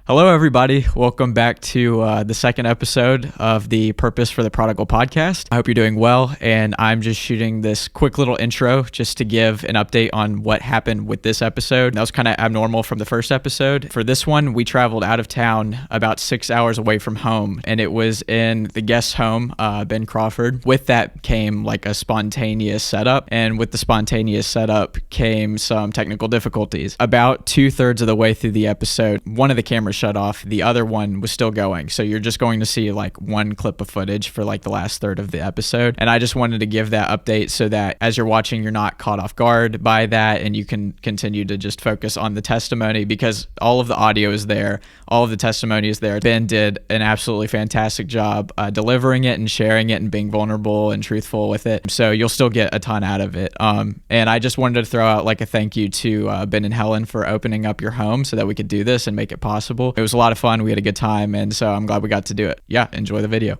Hello, everybody. Welcome back to the second episode of the Purpose for the Prodigal podcast. I hope you're doing well, and I'm just shooting this quick little intro just to give an update on what happened with this episode. That was kind of abnormal from the first episode. For this one, we traveled out of town about 6 hours away from home, and it was in the guest home, Ben Crawford. With that came like a spontaneous setup, and with the spontaneous setup came some technical difficulties. About 2/3 of the way through the episode, one of the cameras shut off, the other one was still going, so you're just going to see like one clip of footage for like the last third of the episode. And I just wanted to give that update so that as you're watching, you're not caught off guard by that, and you can continue to just focus on the testimony, because all of the audio is there, all of the testimony is there. Ben did an absolutely fantastic job delivering it and sharing it and being vulnerable and truthful with it, so you'll still get a ton out of it. And I just wanted to throw out like a thank you to Ben and Helen for opening up your home so that we could do this and make it possible. It was a lot of fun. We had a good time, and so I'm glad we got to do it. Yeah, enjoy the video.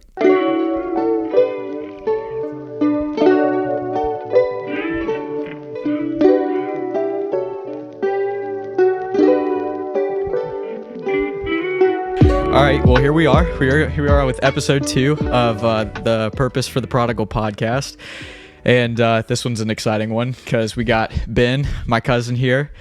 All right, well, here we are. Here we are with episode 2 of the Purpose for the Prodigal podcast. And this one's an exciting one because we got Ben, my cousin, here.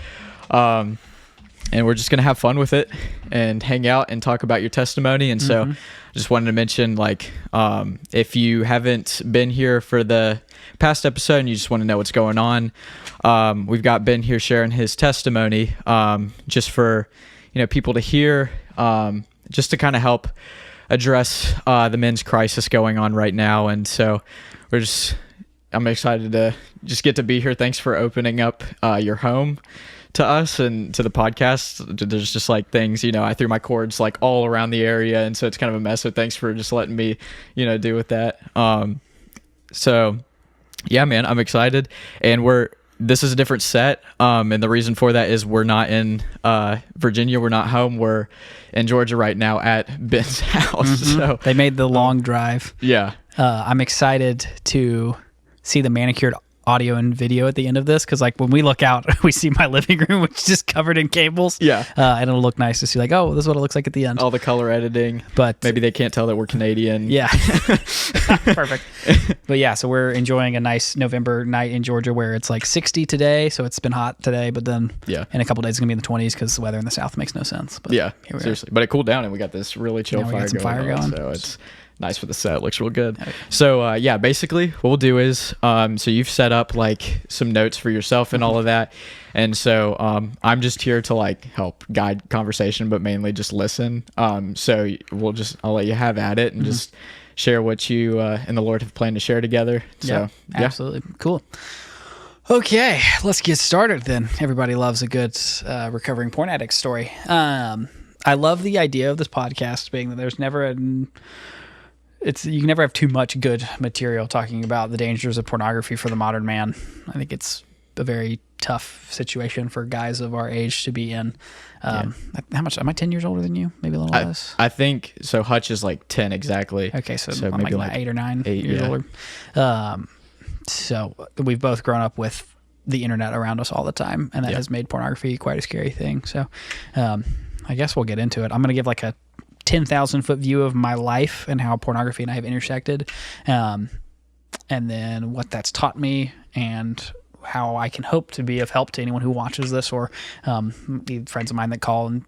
And we're just going to have fun with it and hang out and talk about your testimony. And so I just wanted to mention, like, if you haven't been here for the past episode and you just want to know what's going on, we've got Ben here sharing his testimony just for, people to hear, just to kind of help address the men's crisis going on right now. And so I'm excited to just get to be here. Thanks for opening up your home to us and to the podcast. There's just like things, I threw my cords like all around the area, and so it's kind of a mess. So thanks for just letting me, do with that. So yeah, man, I'm excited. And this is a different set. And the reason for that is we're not in Virginia. We're not home. We're in Georgia right now at Ben's house. So they made the long drive. Yeah. I'm excited to see the manicured audio and video at the end of this, because like when we look out, we see my living room, which is just covered in cables. Yeah. And it'll look nice to see, like, oh, this is what it looks like at the end. All the color editing. But maybe they can't tell that we're Canadian. Yeah. Perfect. But yeah, so we're enjoying a nice November night in Georgia where it's like 60 today, so it's been hot today, but then in a couple days it's gonna be in the 20s because the weather in the south makes no sense. But yeah, seriously. But it cooled down and we got this really chill fire going. So it's nice for the set. It looks real good. Okay. So basically what we'll do is, so you've set up like some notes for yourself and all of that. And so I'm just here to like help guide conversation, but mainly just listen. So I'll let you have at it and just share what you and the Lord have planned to share together. So absolutely. Cool. Okay, let's get started then. Everybody loves a good recovering porn addict story. I love the idea of this podcast being that there's never you can never have too much good material talking about the dangers of pornography for the modern man. I think it's a very tough situation for guys of our age to be in. How much am I? 10 years older than you? Maybe a little less. I think so. Hutch is like 10 exactly. Okay, so I'm maybe like 8 or 9 years older. So we've both grown up with the internet around us all the time, and that has made pornography quite a scary thing. So I guess we'll get into it. I'm going to give like a 10,000 foot view of my life and how pornography and I have intersected, and then what that's taught me and how I can hope to be of help to anyone who watches this, or friends of mine that call, and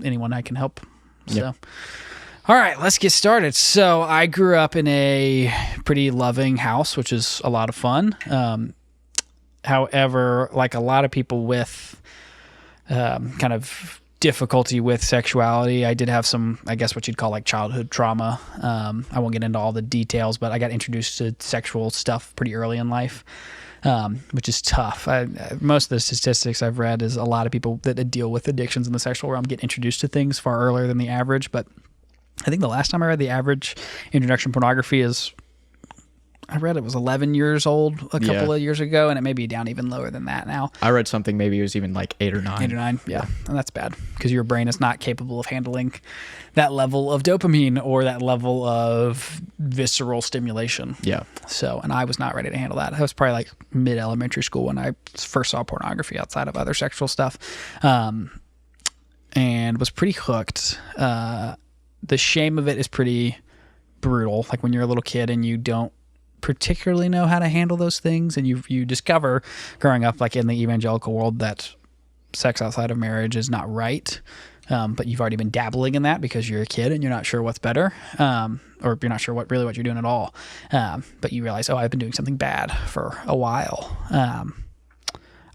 anyone I can help. So all right, let's get started. So I grew up in a pretty loving house, which is a lot of fun. However, like a lot of people with kind of difficulty with sexuality, I did have some, I guess what you'd call like childhood trauma. I won't get into all the details, but I got introduced to sexual stuff pretty early in life, which is tough. Most of the statistics I've read is a lot of people that deal with addictions in the sexual realm get introduced to things far earlier than the average. But I think the last time I read the average introduction to pornography is, I read it was 11 years old a couple of years ago, and it may be down even lower than that now. I read something, maybe it was even like 8 or 9. 8 or 9, yeah. And that's bad because your brain is not capable of handling that level of dopamine or that level of visceral stimulation. Yeah. So, and I was not ready to handle that. I was probably like mid-elementary school when I first saw pornography outside of other sexual stuff. and was pretty hooked. The shame of it is pretty brutal. Like when you're a little kid and you don't particularly know how to handle those things, and you discover growing up like in the evangelical world that sex outside of marriage is not right. But you've already been dabbling in that because you're a kid and you're not sure what's better, or you're not sure what you're doing at all. But you realize, I've been doing something bad for a while.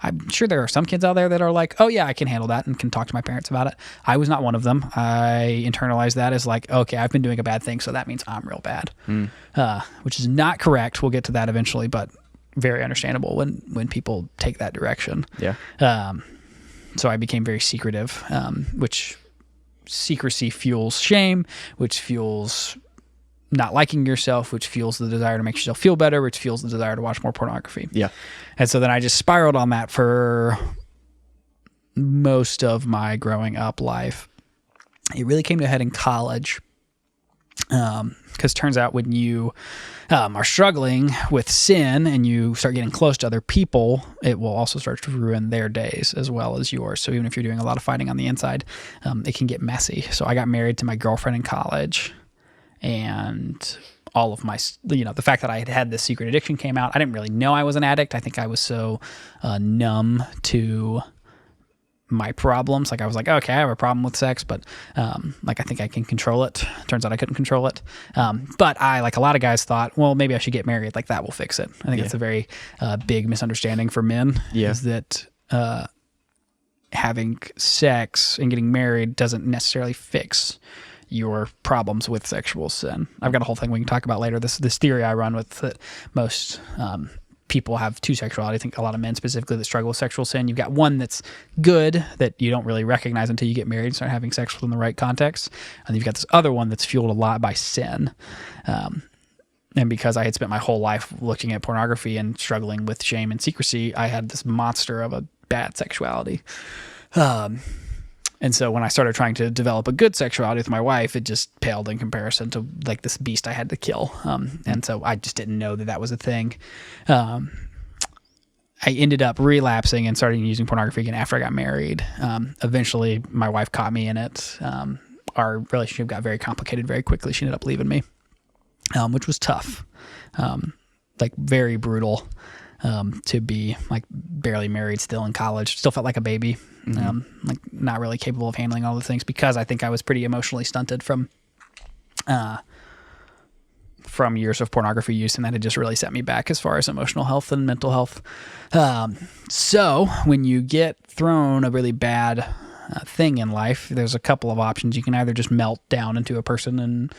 I'm sure there are some kids out there that are like, oh yeah, I can handle that and can talk to my parents about it. I was not one of them. I internalized that as like, okay, I've been doing a bad thing, so that means I'm real bad, which is not correct. We'll get to that eventually, but very understandable when people take that direction. Yeah. So I became very secretive, which secrecy fuels shame, which fuels not liking yourself, which fuels the desire to make yourself feel better, which fuels the desire to watch more pornography. Yeah. And so then I just spiraled on that for most of my growing up life. It really came to a head in college. Because turns out when you are struggling with sin and you start getting close to other people, it will also start to ruin their days as well as yours. So even if you're doing a lot of fighting on the inside, it can get messy. So I got married to my girlfriend in college, and all of my, the fact that I had this secret addiction came out. I didn't really know I was an addict. I think I was so numb to my problems. Like I was like, okay, I have a problem with sex, but I think I can control it. Turns out I couldn't control it. But I, like a lot of guys, thought, well, maybe I should get married. Like that will fix it. I think that's a very big misunderstanding for men. Yeah. Is that having sex and getting married doesn't necessarily fix your problems with sexual sin. I've got a whole thing we can talk about later. This theory I run with that most people have two sexuality. I think a lot of men specifically that struggle with sexual sin. You've got one that's good that you don't really recognize until you get married and start having sex within the right context. And you've got this other one that's fueled a lot by sin. And because I had spent my whole life looking at pornography and struggling with shame and secrecy, I had this monster of a bad sexuality. And so when I started trying to develop a good sexuality with my wife, it just paled in comparison to like this beast I had to kill. And so I just didn't know that was a thing. I ended up relapsing and starting using pornography again after I got married. Eventually, my wife caught me in it. Our relationship got very complicated very quickly. She ended up leaving me, which was tough, like very brutal. To be like barely married, still in college, still felt like a baby, like not really capable of handling all the things because I think I was pretty emotionally stunted from years of pornography use, and that had just really set me back as far as emotional health and mental health. So when you get thrown a really bad thing in life, there's a couple of options. You can either just melt down into a person and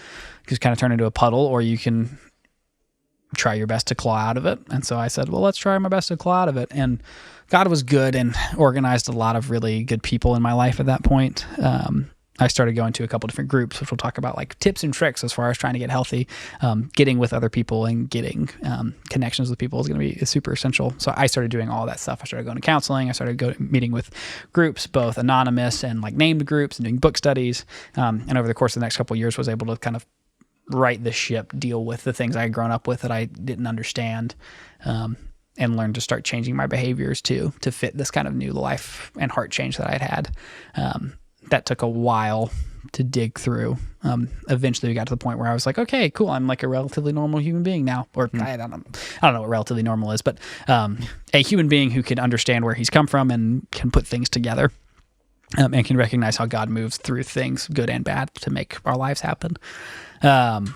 just kind of turn into a puddle, or you can try your best to claw out of it. And so I said, well, let's try my best to claw out of it. And God was good and organized a lot of really good people in my life at that point. I started going to a couple different groups, which we'll talk about, like tips and tricks as far as trying to get healthy. Getting with other people and getting connections with people is going to be super essential. So I started doing all that stuff. I started going to counseling. I started meeting with groups, both anonymous and like named groups, and doing book studies. And over the course of the next couple of years was able to kind of right the ship, deal with the things I had grown up with that I didn't understand, and learn to start changing my behaviors to fit this kind of new life and heart change that I'd had. That took a while to dig through. Eventually we got to the point where I was like, okay, cool. I'm like a relatively normal human being now. Or I don't know what relatively normal is, but a human being who can understand where he's come from and can put things together. And can recognize how God moves through things, good and bad, to make our lives happen. And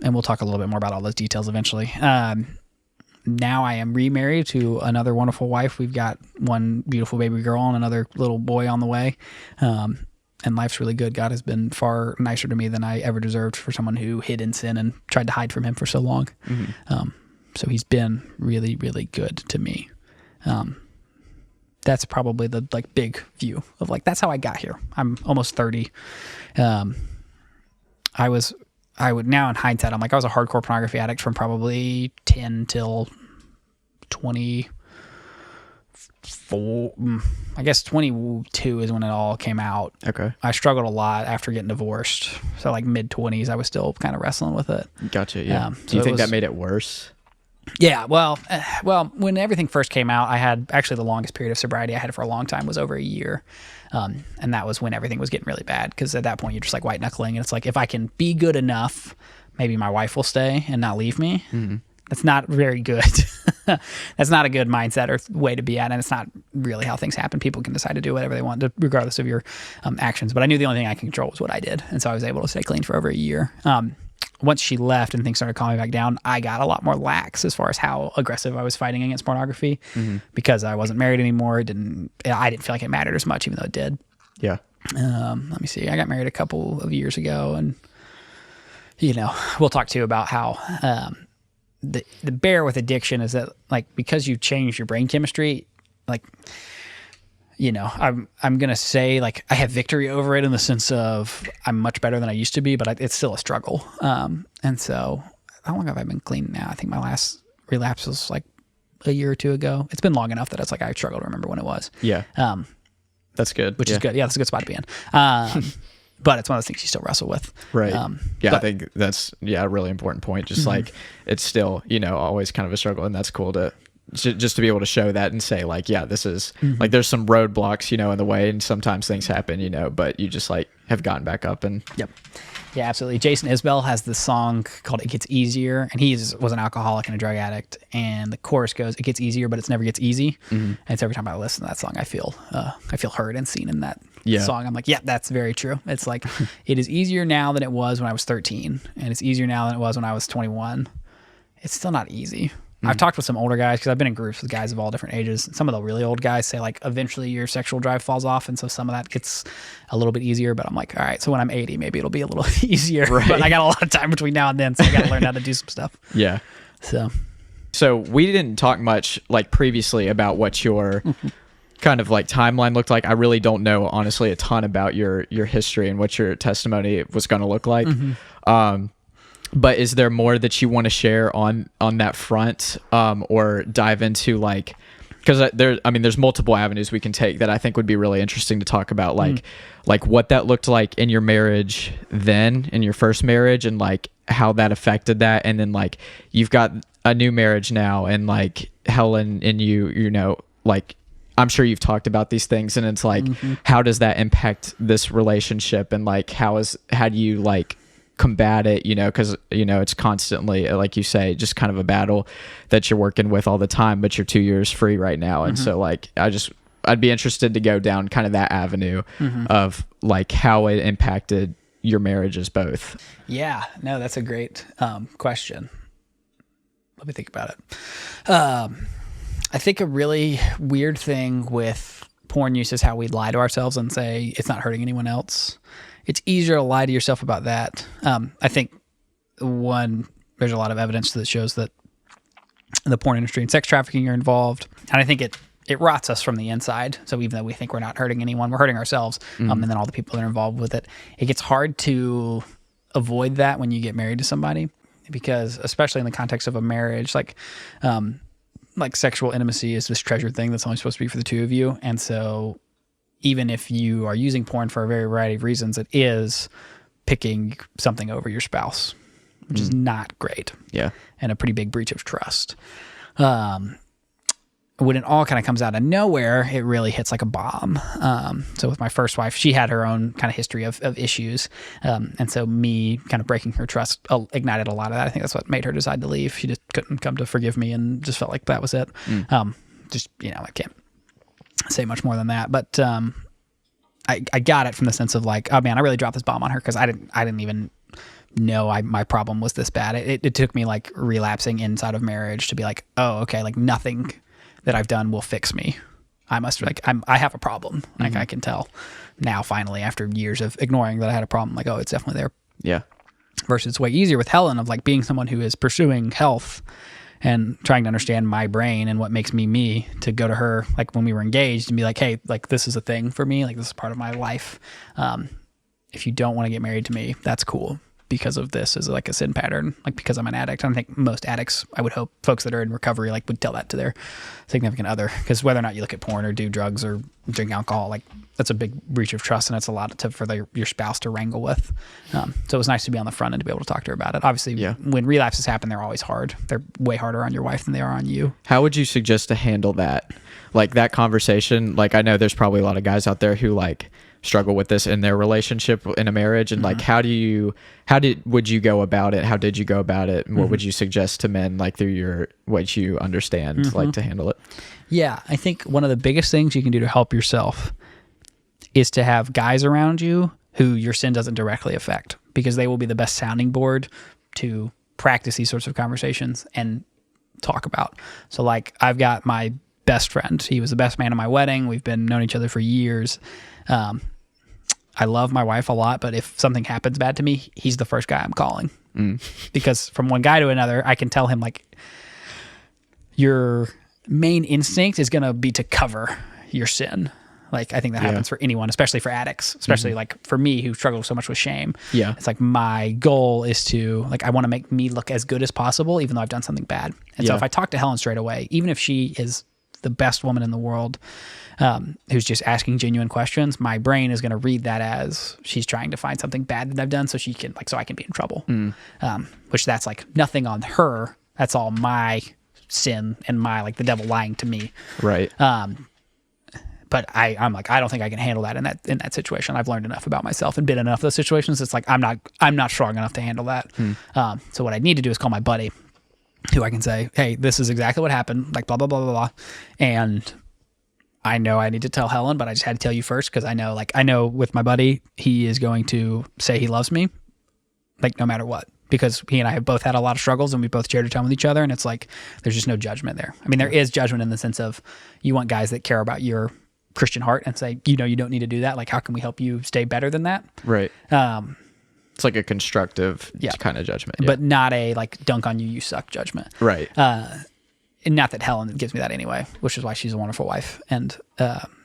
we'll talk a little bit more about all those details eventually. Now I am remarried to another wonderful wife. We've got one beautiful baby girl and another little boy on the way. And life's really good. God has been far nicer to me than I ever deserved for someone who hid in sin and tried to hide from him for so long. Mm-hmm. So he's been really, really good to me. That's probably the like big view of like, that's how I got here. I'm almost 30. I would now in hindsight, I'm like, I was a hardcore pornography addict from probably 10 till 24. I guess 22 is when it all came out. Okay. I struggled a lot after getting divorced. So like mid 20s, I was still kind of wrestling with it. Gotcha. Yeah. Do you think that made it worse? Yeah, well, when everything first came out, I had actually the longest period of sobriety I had for a long time was over a year. And that was when everything was getting really bad, because at that point you're just like white knuckling, and it's like, if I can be good enough, maybe my wife will stay and not leave me. Mm-hmm. That's not very good. That's not a good mindset or way to be at, and it's not really how things happen. People can decide to do whatever they want, regardless of your actions. But I knew the only thing I could control was what I did, and so I was able to stay clean for over a year. Once she left and things started calming back down, I got a lot more lax as far as how aggressive I was fighting against pornography, because I wasn't married anymore. I didn't feel like it mattered as much, even though it did. Yeah. Let me see. I got married a couple of years ago, and we'll talk too about how the bear with addiction is that, like, because you've changed your brain chemistry, like, I'm going to say, like, I have victory over it in the sense of I'm much better than I used to be, but it's still a struggle. And so how long have I been clean now? I think my last relapse was like a year or two ago. It's been long enough that it's like I struggle to remember when it was. Yeah. That's good. Which is good. Yeah, that's a good spot to be in. But it's one of those things you still wrestle with. Right. I think that's a really important point. Just like, it's still, always kind of a struggle, and that's cool to just to be able to show that and say, like, yeah, this is like, there's some roadblocks, in the way, and sometimes things happen, but you just like have gotten back up. And yep. Yeah, absolutely. Jason Isbell has this song called "It Gets Easier," and he was an alcoholic and a drug addict, and the chorus goes, "It gets easier, but it never gets easy." And it's every time I listen to that song, I feel heard and seen in that song. I'm like, yeah, that's very true. It's like, it is easier now than it was when I was 13, and it's easier now than it was when I was 21. It's still not easy. I've talked with some older guys, because I've been in groups with guys of all different ages. Some of the really old guys say, like, eventually your sexual drive falls off, and so some of that gets a little bit easier. But I'm like, all right, so when I'm 80, maybe it'll be a little easier. Right. But I got a lot of time between now and then, so I got to learn how to do some stuff. Yeah. So we didn't talk much, like, previously about what your kind of like timeline looked like. I really don't know, honestly, a ton about your history and what your testimony was going to look like. But is there more that you want to share on that front, or dive into, like, because there's multiple avenues we can take that I think would be really interesting to talk about, like what that looked like in your marriage then, in your first marriage, and like how that affected that, and then like you've got a new marriage now, and like Helen and like, I'm sure you've talked about these things, and it's like, how does that impact this relationship, and like how do you like combat it, because it's constantly, like you say, just kind of a battle that you're working with all the time, but you're 2 years free right now. And so like, I'd be interested to go down kind of that avenue of like how it impacted your marriages both. Yeah, no, that's a great question. Let me think about it. I think a really weird thing with porn use is how we lie to ourselves and say it's not hurting anyone else. It's easier to lie to yourself about that. I think there's a lot of evidence that shows that the porn industry and sex trafficking are involved. And I think it rots us from the inside. So even though we think we're not hurting anyone, we're hurting ourselves. And then all the people that are involved with it. It gets hard to avoid that when you get married to somebody, because especially in the context of a marriage, like sexual intimacy is this treasured thing that's only supposed to be for the two of you. And so even if you are using porn for a very variety of reasons, it is picking something over your spouse, which is not great. Yeah. And a pretty big breach of trust. When it all kind of comes out of nowhere, it really hits like a bomb. So with my first wife, she had her own kind of history of issues. And so me kind of breaking her trust ignited a lot of that. I think that's what made her decide to leave. She just couldn't come to forgive me and just felt like that was it. I can't say much more than that, but I got it from the sense of like, oh man, I really dropped this bomb on her, because I didn't even know my problem was this bad. It took me like relapsing inside of marriage to be like, oh, okay, like nothing that I've done will fix me. I must I have a problem. Like I can tell now finally, after years of ignoring that I had a problem, like, oh, it's definitely there. Yeah. Versus it's way easier with Helen of like being someone who is pursuing health and trying to understand my brain and what makes me, to go to her like when we were engaged and be like, hey, like this is a thing for me, like this is part of my life. If you don't want to get married to me, that's cool. because of this as like a sin pattern, like because I'm an addict. I think most addicts, I would hope, folks that are in recovery, like would tell that to their significant other, because whether or not you look at porn or do drugs or drink alcohol, like that's a big breach of trust, and it's a lot for your spouse to wrangle with. So it was nice to be on the front end to be able to talk to her about it. Obviously, when relapses happen, they're always hard. They're way harder on your wife than they are on you. How would you suggest to handle that? Like that conversation, like I know there's probably a lot of guys out there who like struggle with this in their relationship, in a marriage, and like would you go about it? How did you go about it? And what would you suggest to men, like through what you understand, like to handle it? Yeah, I think one of the biggest things you can do to help yourself is to have guys around you who your sin doesn't directly affect, because they will be the best sounding board to practice these sorts of conversations and talk about. So like I've got my best friend. He was the best man at my wedding. We've been known each other for years. I love my wife a lot, but if something happens bad to me, he's the first guy I'm calling. Because from one guy to another, I can tell him like, your main instinct is going to be to cover your sin. Like I think that happens for anyone, especially for addicts, especially like for me who struggles so much with shame. Yeah. It's like my goal is to like, I want to make me look as good as possible, even though I've done something bad. And so if I talk to Helen straight away, even if she is the best woman in the world, who's just asking genuine questions, my brain is going to read that as she's trying to find something bad that I've done so she can so I can be in trouble. Which that's like nothing on her. That's all my sin and my like the devil lying to me. Right. But I'm like, I don't think I can handle that in that situation. I've learned enough about myself and been in enough of those situations. It's like I'm not strong enough to handle that. So what I need to do is call my buddy, who I can say, hey, this is exactly what happened, like blah blah blah blah blah, and I know I need to tell Helen, but I just had to tell you first because I know with my buddy, he is going to say he loves me, like no matter what, because he and I have both had a lot of struggles and we both shared a time with each other, and it's like there's just no judgment there. I mean, there is judgment in the sense of you want guys that care about your Christian heart and say, you don't need to do that. Like, how can we help you stay better than that? Right. It's like a constructive kind of judgment. But not a like dunk on you suck judgment. Right. And not that Helen gives me that anyway, which is why she's a wonderful wife and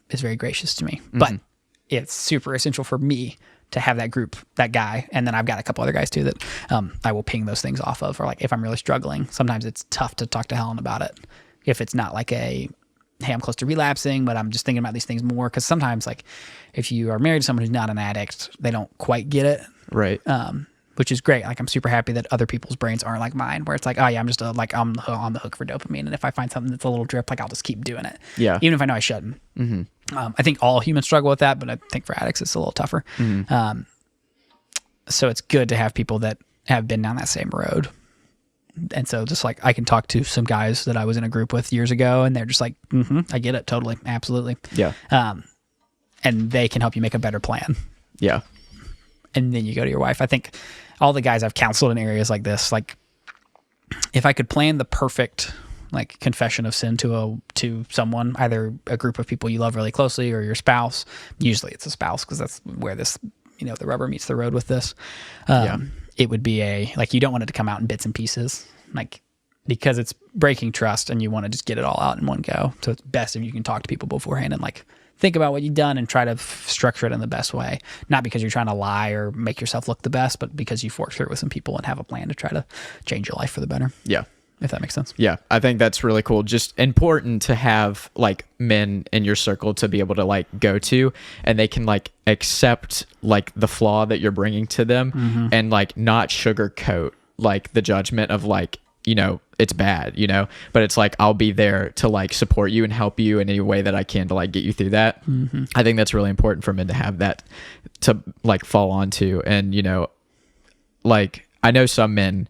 is very gracious to me. But it's super essential for me to have that group, that guy. And then I've got a couple other guys too that I will ping those things off of. Or like if I'm really struggling, sometimes it's tough to talk to Helen about it. If it's not like hey, I'm close to relapsing, but I'm just thinking about these things more. Because sometimes, like, if you are married to someone who's not an addict, they don't quite get it. Right. Which is great. Like, I'm super happy that other people's brains aren't like mine, where it's like, oh yeah, I'm just I'm on the hook for dopamine, and if I find something that's a little drip, like I'll just keep doing it. Yeah. Even if I know I shouldn't. I think all humans struggle with that, but I think for addicts it's a little tougher. So it's good to have people that have been down that same road. And so just like I can talk to some guys that I was in a group with years ago, and they're just like, I get it. Totally. Absolutely. Yeah. And they can help you make a better plan. Yeah. And then you go to your wife. I think all the guys I've counseled in areas like this, like if I could plan the perfect like confession of sin to someone, either a group of people you love really closely or your spouse, usually it's a spouse because that's where this, the rubber meets the road with this. It would be like you don't want it to come out in bits and pieces, like because it's breaking trust and you want to just get it all out in one go. So it's best if you can talk to people beforehand and like think about what you've done and try to structure it in the best way. Not because you're trying to lie or make yourself look the best, but because you've worked through it with some people and have a plan to try to change your life for the better. Yeah. If that makes sense. Yeah. I think that's really cool. Just important to have like men in your circle to be able to like go to, and they can like accept like the flaw that you're bringing to them and like not sugarcoat like the judgment of like, it's bad, but it's like, I'll be there to like support you and help you in any way that I can to like get you through that. I think that's really important for men to have that to like fall onto. And, like I know some men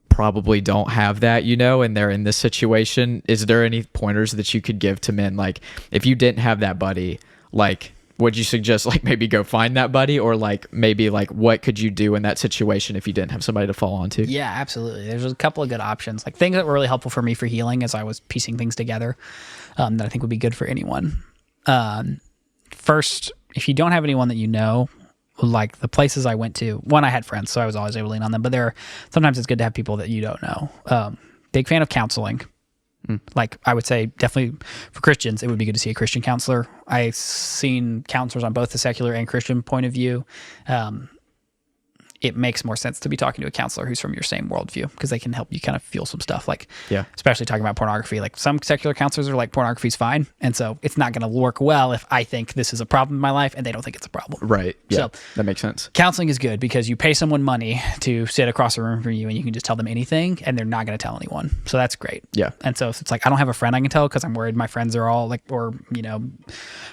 probably don't have that, and they're in this situation. Is there any pointers that you could give to men? Like if you didn't have that buddy, like would you suggest like maybe go find that buddy, or like maybe like what could you do in that situation if you didn't have somebody to fall onto? Yeah, absolutely. There's a couple of good options, like things that were really helpful for me for healing as I was piecing things together that I think would be good for anyone. First, if you don't have anyone that like the places I went to, one, I had friends, so I was always able to lean on them, but sometimes it's good to have people that you don't know. Big fan of counseling. Like I would say definitely for Christians, it would be good to see a Christian counselor. I've seen counselors on both the secular and Christian point of view. it makes more sense to be talking to a counselor who's from your same worldview, because they can help you kind of feel some stuff. Like, especially talking about pornography, like some secular counselors are like, pornography's fine. And so it's not going to work well if I think this is a problem in my life and they don't think it's a problem. Right. Yeah. So that makes sense. Counseling is good because you pay someone money to sit across the room from you and you can just tell them anything and they're not going to tell anyone. So that's great. Yeah. And so if it's like, I don't have a friend I can tell because I'm worried my friends are all like, or,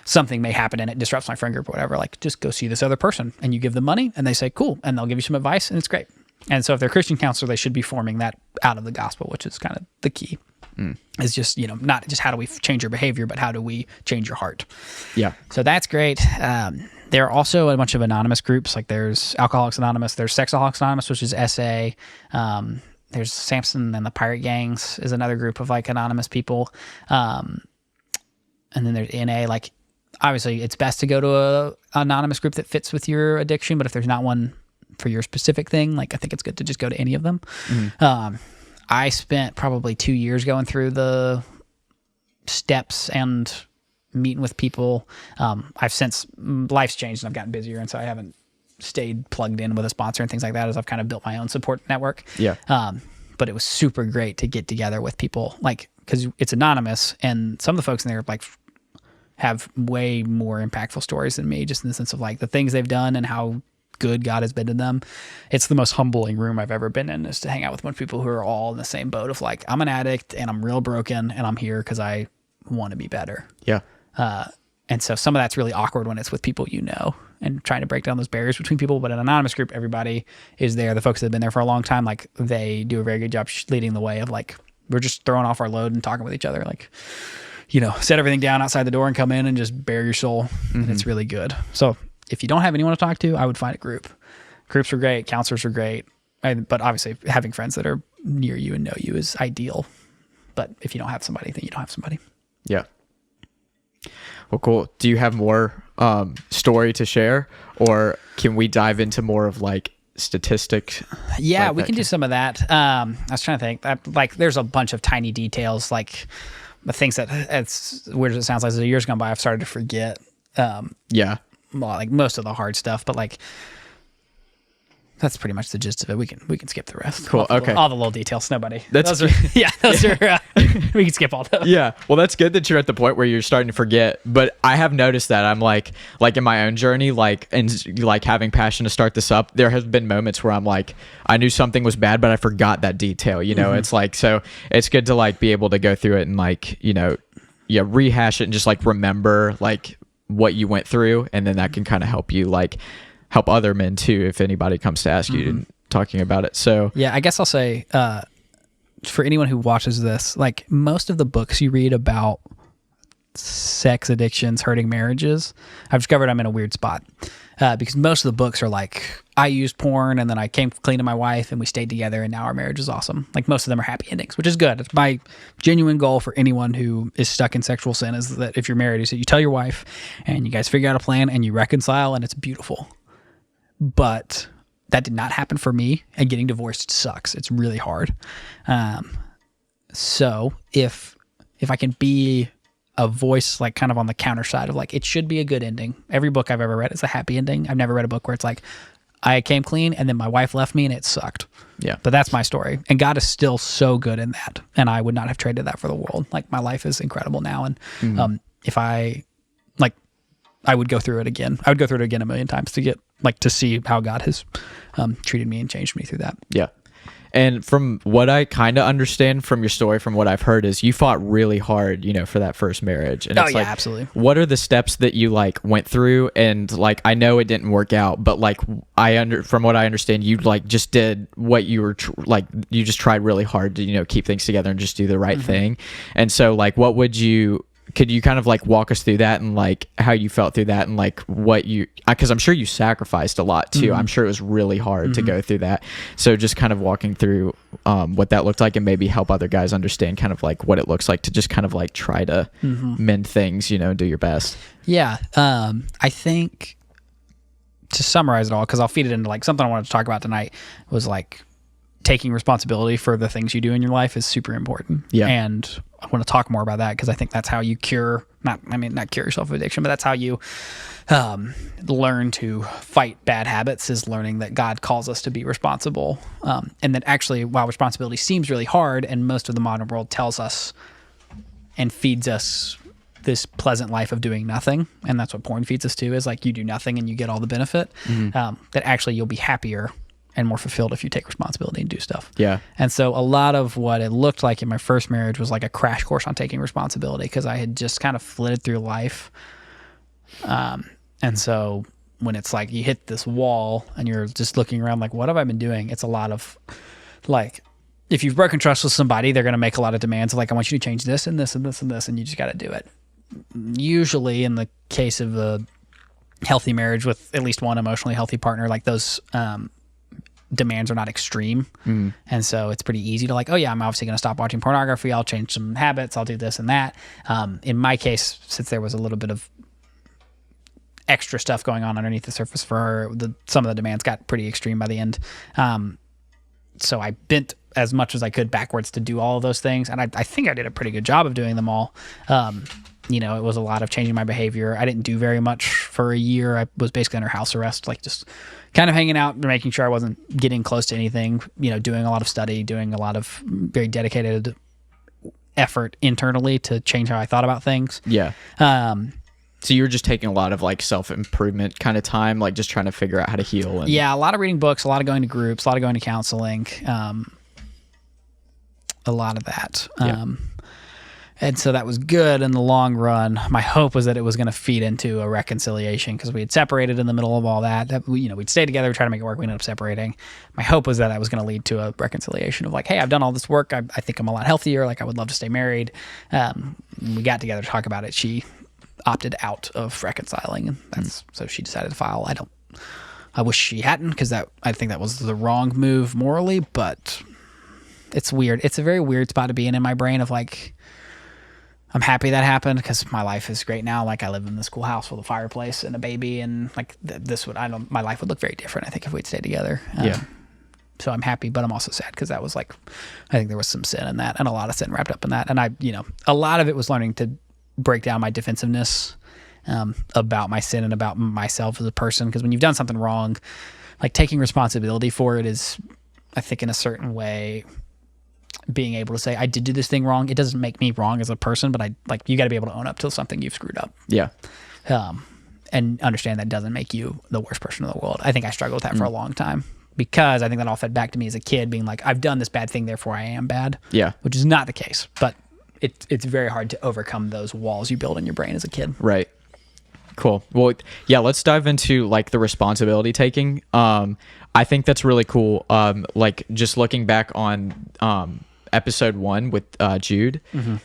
something may happen and it disrupts my friend group or whatever, like just go see this other person, and you give them money and they say, cool. And they'll give you some advice and it's great. And so if they're a Christian counselor, they should be forming that out of the gospel, which is kind of the key. Is just, not just how do we change your behavior, but how do we change your heart? Yeah. So that's great. There are also a bunch of anonymous groups. Like there's Alcoholics Anonymous, there's Sexaholics Anonymous, which is SA. There's Samson and the Pirate Gangs is another group of like anonymous people. And then there's NA. Like obviously it's best to go to a anonymous group that fits with your addiction, but if there's not one for your specific thing, like I think it's good to just go to any of them. I spent probably 2 years going through the steps and meeting with people. I've since, life's changed and I've gotten busier, and so I haven't stayed plugged in with a sponsor and things like that, as I've kind of built my own support network. Yeah. But it was super great to get together with people, like, because it's anonymous, and some of the folks in there like have way more impactful stories than me, just in the sense of like the things they've done and how good God has been to them. It's the most humbling room I've ever been in, is to hang out with a bunch of people who are all in the same boat of like, I'm an addict and I'm real broken and I'm here because I want to be better. Yeah. And so some of that's really awkward when it's with people and trying to break down those barriers between people. But in an anonymous group, everybody is there. The folks that have been there for a long time, like they do a very good job leading the way of like, we're just throwing off our load and talking with each other. Like, set everything down outside the door and come in and just bare your soul. And it's really good. So if you don't have anyone to talk to, I would find a group. Groups are great. Counselors are great. But obviously having friends that are near you and know you is ideal. But if you don't have somebody, then you don't have somebody. Yeah. Well, cool. Do you have more story to share, or can we dive into more of like statistics? Yeah, like we can do some of that. I was trying to think. Like, there's a bunch of tiny details, like the things that, as weird as it sounds like, as the years gone by, I've started to forget. Yeah. Well, like most of the hard stuff, but like that's pretty much the gist of it. We can skip the rest. Cool. Okay. All the little details. Nobody. Those are we can skip all those. Yeah. Well, that's good that you're at the point where you're starting to forget. But I have noticed that I'm like in my own journey, and having passion to start this up, there has been moments where I'm like, I knew something was bad, but I forgot that detail. It's like, so it's good to like be able to go through it and rehash it and just like remember like what you went through, and then that can kind of help you help other men too if anybody comes to ask you and talking about it. So yeah, I guess I'll say for anyone who watches this, like most of the books you read about sex addictions hurting marriages, I've discovered I'm in a weird spot because most of the books are like, I used porn and then I came clean to my wife and we stayed together and now our marriage is awesome. Like most of them are happy endings, which is good. It's my genuine goal for anyone who is stuck in sexual sin, is that if you're married, is that you tell your wife and you guys figure out a plan and you reconcile and it's beautiful. But that did not happen for me, and getting divorced sucks. It's really hard. So if I can be a voice like kind of on the counter side of like, it should be a good ending. Every book I've ever read is a happy ending. I've never read a book where it's like, I came clean and then my wife left me and it sucked. Yeah. But that's my story. And God is still so good in that. And I would not have traded that for the world. Like my life is incredible now. And if I would go through it again. I would go through it again 1,000,000 times to get to see how God has treated me and changed me through that. Yeah. And from what I kind of understand from your story, from what I've heard, is you fought really hard, for that first marriage. And it's absolutely. What are the steps that you went through? And I know it didn't work out, but from what I understand, you just did what you were you just tried really hard to keep things together and just do the right thing. And so what would you? Could you kind of walk us through that and how you felt through that and what you, because I'm sure you sacrificed a lot too. I'm sure it was really hard to go through that. So just kind of walking through what that looked like and maybe help other guys understand kind of what it looks like to just kind of try to mend things, do your best. Yeah. I think to summarize it all, because I'll feed it into something I wanted to talk about tonight, was taking responsibility for the things you do in your life is super important. Yeah. And I want to talk more about that, because I think that's how you not cure yourself of addiction, but that's how you learn to fight bad habits, is learning that God calls us to be responsible. And that actually, while responsibility seems really hard, and most of the modern world tells us and feeds us this pleasant life of doing nothing, and that's what porn feeds us to, is like you do nothing and you get all the benefit, that actually you'll be happier and more fulfilled if you take responsibility and do stuff. Yeah. And so a lot of what it looked like in my first marriage was like a crash course on taking responsibility, because I had just kind of flitted through life. And so when it's like you hit this wall and you're just looking around like, what have I been doing? It's a lot of like, if you've broken trust with somebody, they're going to make a lot of demands of like, I want you to change this and this and this and this, and you just got to do it. Usually in the case of a healthy marriage with at least one emotionally healthy partner, like those demands are not extreme. And so it's pretty easy to like, oh yeah, I'm obviously going to stop watching pornography. I'll change some habits. I'll do this and that. In my case, since there was a little bit of extra stuff going on underneath the surface for her, some of the demands got pretty extreme by the end. So I bent as much as I could backwards to do all of those things. And I think I did a pretty good job of doing them all. It was a lot of changing my behavior. I didn't do very much for a year. I was basically under house arrest, like just kind of hanging out and making sure I wasn't getting close to anything, doing a lot of study, doing a lot of very dedicated effort internally to change how I thought about things. Yeah. So you were just taking a lot of like self-improvement kind of time, like just trying to figure out how to heal. Yeah, a lot of reading books, a lot of going to groups, a lot of going to counseling, a lot of that. And so that was good in the long run. My hope was that it was going to feed into a reconciliation, because we had separated in the middle of all that. We'd stay together, try to make it work. We ended up separating. My hope was that was going to lead to a reconciliation of like, hey, I've done all this work. I think I'm a lot healthier. Like I would love to stay married. We got together to talk about it. She opted out of reconciling, and so she decided to file. I wish she hadn't, because I think that was the wrong move morally, but it's weird. It's a very weird spot to be in my brain of like, I'm happy that happened because my life is great now. Like I live in this cool house with a fireplace and a baby, and like my life would look very different, I think, if we'd stayed together. So I'm happy, but I'm also sad because that was like, I think there was some sin in that, and a lot of sin wrapped up in that. And a lot of it was learning to break down my defensiveness about my sin and about myself as a person. Because when you've done something wrong, like taking responsibility for it is, I think, in a certain way, being able to say, I did do this thing wrong. It doesn't make me wrong as a person, but you got to be able to own up to something you've screwed up. Yeah. And understand that doesn't make you the worst person in the world. I think I struggled with that for a long time, because I think that all fed back to me as a kid, being like, I've done this bad thing, therefore I am bad. Yeah. Which is not the case, but it's very hard to overcome those walls you build in your brain as a kid. Right. Cool. Well, yeah, let's dive into like the responsibility taking. I think that's really cool. Like just looking back on episode 1 with Jude,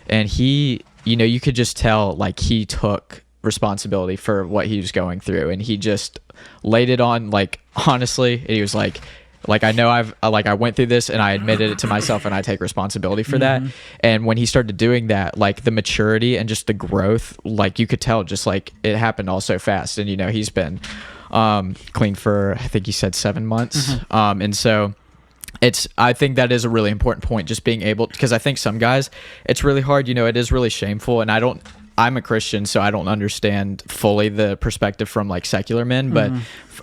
and he, you could just tell like he took responsibility for what he was going through, and he just laid it on, like, honestly. He was like I know I went through this and I admitted it to myself, and I take responsibility for that. And when he started doing that, like the maturity and just the growth, like you could tell, just like it happened all so fast. And he's been clean for, I think he said 7 months. And so I think that is a really important point, just being able, because I think some guys, it's really hard, it is really shameful. And I'm a Christian, so I don't understand fully the perspective from like secular men, but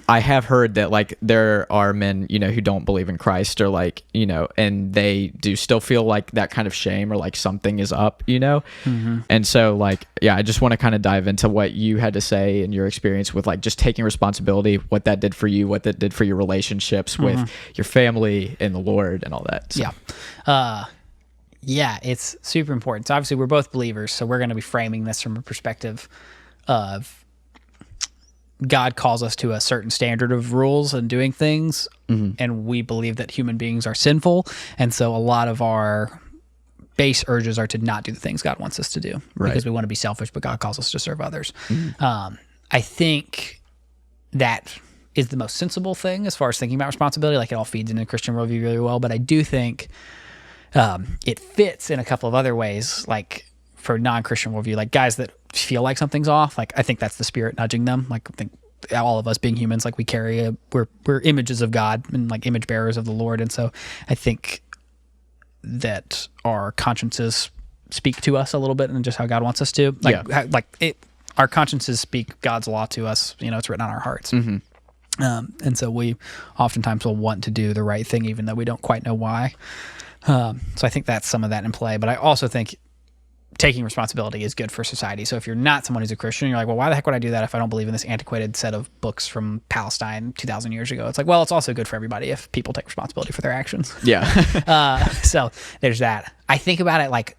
I have heard that like there are men, who don't believe in Christ, or like, and they do still feel like that kind of shame, or like something is up, And so like, yeah, I just want to kind of dive into what you had to say and your experience with like just taking responsibility, what that did for you, what that did for your relationships with your family and the Lord and all that. So. Yeah. Yeah, it's super important. So obviously we're both believers, so we're going to be framing this from a perspective of God calls us to a certain standard of rules and doing things, and we believe that human beings are sinful, and so a lot of our base urges are to not do the things God wants us to do, because we want to be selfish, but God calls us to serve others. I think that is the most sensible thing as far as thinking about responsibility. Like it all feeds into the Christian worldview really well, but I do think it fits in a couple of other ways, like for non-Christian worldview, like guys that feel like something's off. Like I think that's the Spirit nudging them. Like I think all of us being humans, like we carry we're images of God and like image bearers of the Lord. And so I think that our consciences speak to us a little bit and just how God wants us to. Our consciences speak God's law to us. It's written on our hearts. And so we oftentimes will want to do the right thing, even though we don't quite know why. So I think that's some of that in play. But I also think taking responsibility is good for society. So if you're not someone who's a Christian, you're like, well, why the heck would I do that if I don't believe in this antiquated set of books from Palestine 2,000 years ago? It's like, well, it's also good for everybody if people take responsibility for their actions. Yeah. So there's that. I think about it like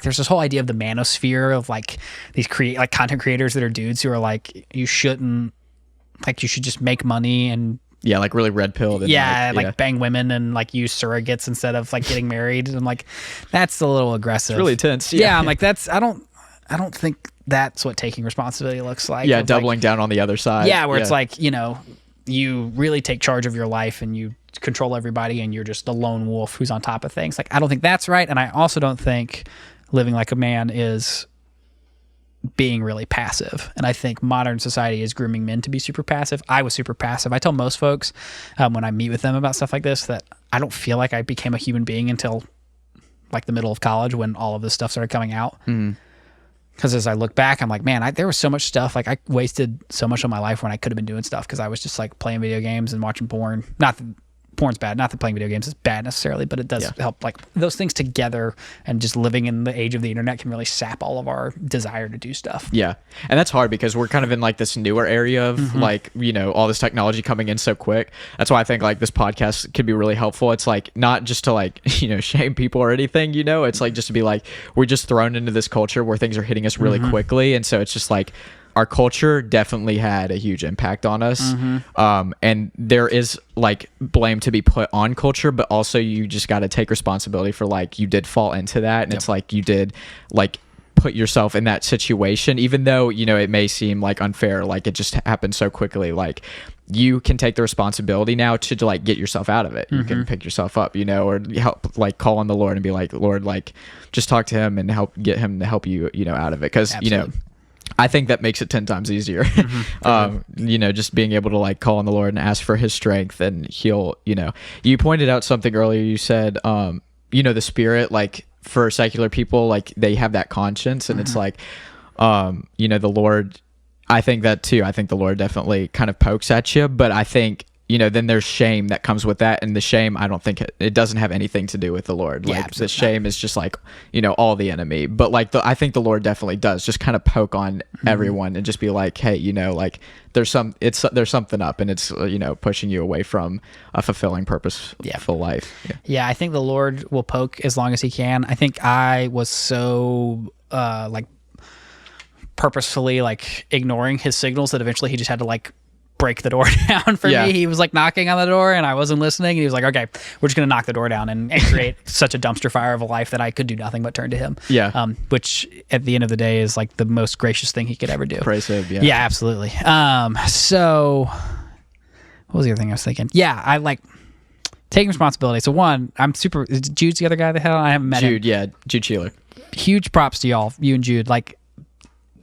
there's this whole idea of the manosphere of like these content creators that are dudes who are like, you should just make money and like really red pilled. And bang women and like use surrogates instead of like getting married. And like, that's a little aggressive. It's really tense. Yeah. I'm like, I don't think that's what taking responsibility looks like. Yeah. Doubling down on the other side. Yeah. Where it's like, you really take charge of your life and you control everybody and you're just the lone wolf who's on top of things. Like, I don't think that's right. And I also don't think living like a man is being really passive. And I think modern society is grooming men to be super passive. I was super passive. I tell most folks when I meet with them about stuff like this that I don't feel like I became a human being until like the middle of college when all of this stuff started coming out. Because as I look back, I'm like, man, there was so much stuff. Like, I wasted so much of my life when I could have been doing stuff because I was just like playing video games and watching porn. Not that porn's bad. Not that playing video games is bad necessarily, but it does help. Like, those things together and just living in the age of the internet can really sap all of our desire to do stuff. Yeah. And that's hard because we're kind of in like this newer area of like, all this technology coming in so quick. That's why I think like this podcast could be really helpful. It's like not just to like, shame people or anything, it's like just to be like, we're just thrown into this culture where things are hitting us really quickly. And so it's just like, our culture definitely had a huge impact on us. And there is like blame to be put on culture, but also you just got to take responsibility for like, you did fall into that. And it's like, you did like put yourself in that situation, even though, it may seem like unfair, like it just happened so quickly. Like, you can take the responsibility now to like get yourself out of it. You can pick yourself up, or help, like call on the Lord and be like, Lord, like just talk to him and get him to help you, out of it. Cause I think that makes it 10 times easier. Just being able to like call on the Lord and ask for his strength, and he'll, you pointed out something earlier. You said, the Spirit, like for secular people, like they have that conscience, and it's like, the Lord, I think that too. I think the Lord definitely kind of pokes at you, but I think, then there's shame that comes with that. And the shame, I don't think it doesn't have anything to do with the Lord. Like the shame is just like, all the enemy. But like I think the Lord definitely does just kind of poke on everyone and just be like, hey, like there's something up, and it's, pushing you away from a fulfilling, purposeful life. Yeah. I think the Lord will poke as long as he can. I think I was so like purposefully like ignoring his signals that eventually he just had to like break the door down for me. He was like knocking on the door and I wasn't listening, and he was like, okay, we're just gonna knock the door down and create such a dumpster fire of a life that I could do nothing but turn to him. Which at the end of the day is like the most gracious thing he could ever do. Praise him. Yeah, absolutely. So what was the other thing I was thinking? I like taking responsibility. So one, is Jude's the other guy I haven't met him. Jude Sheeler. Huge props to y'all, you and Jude. Like,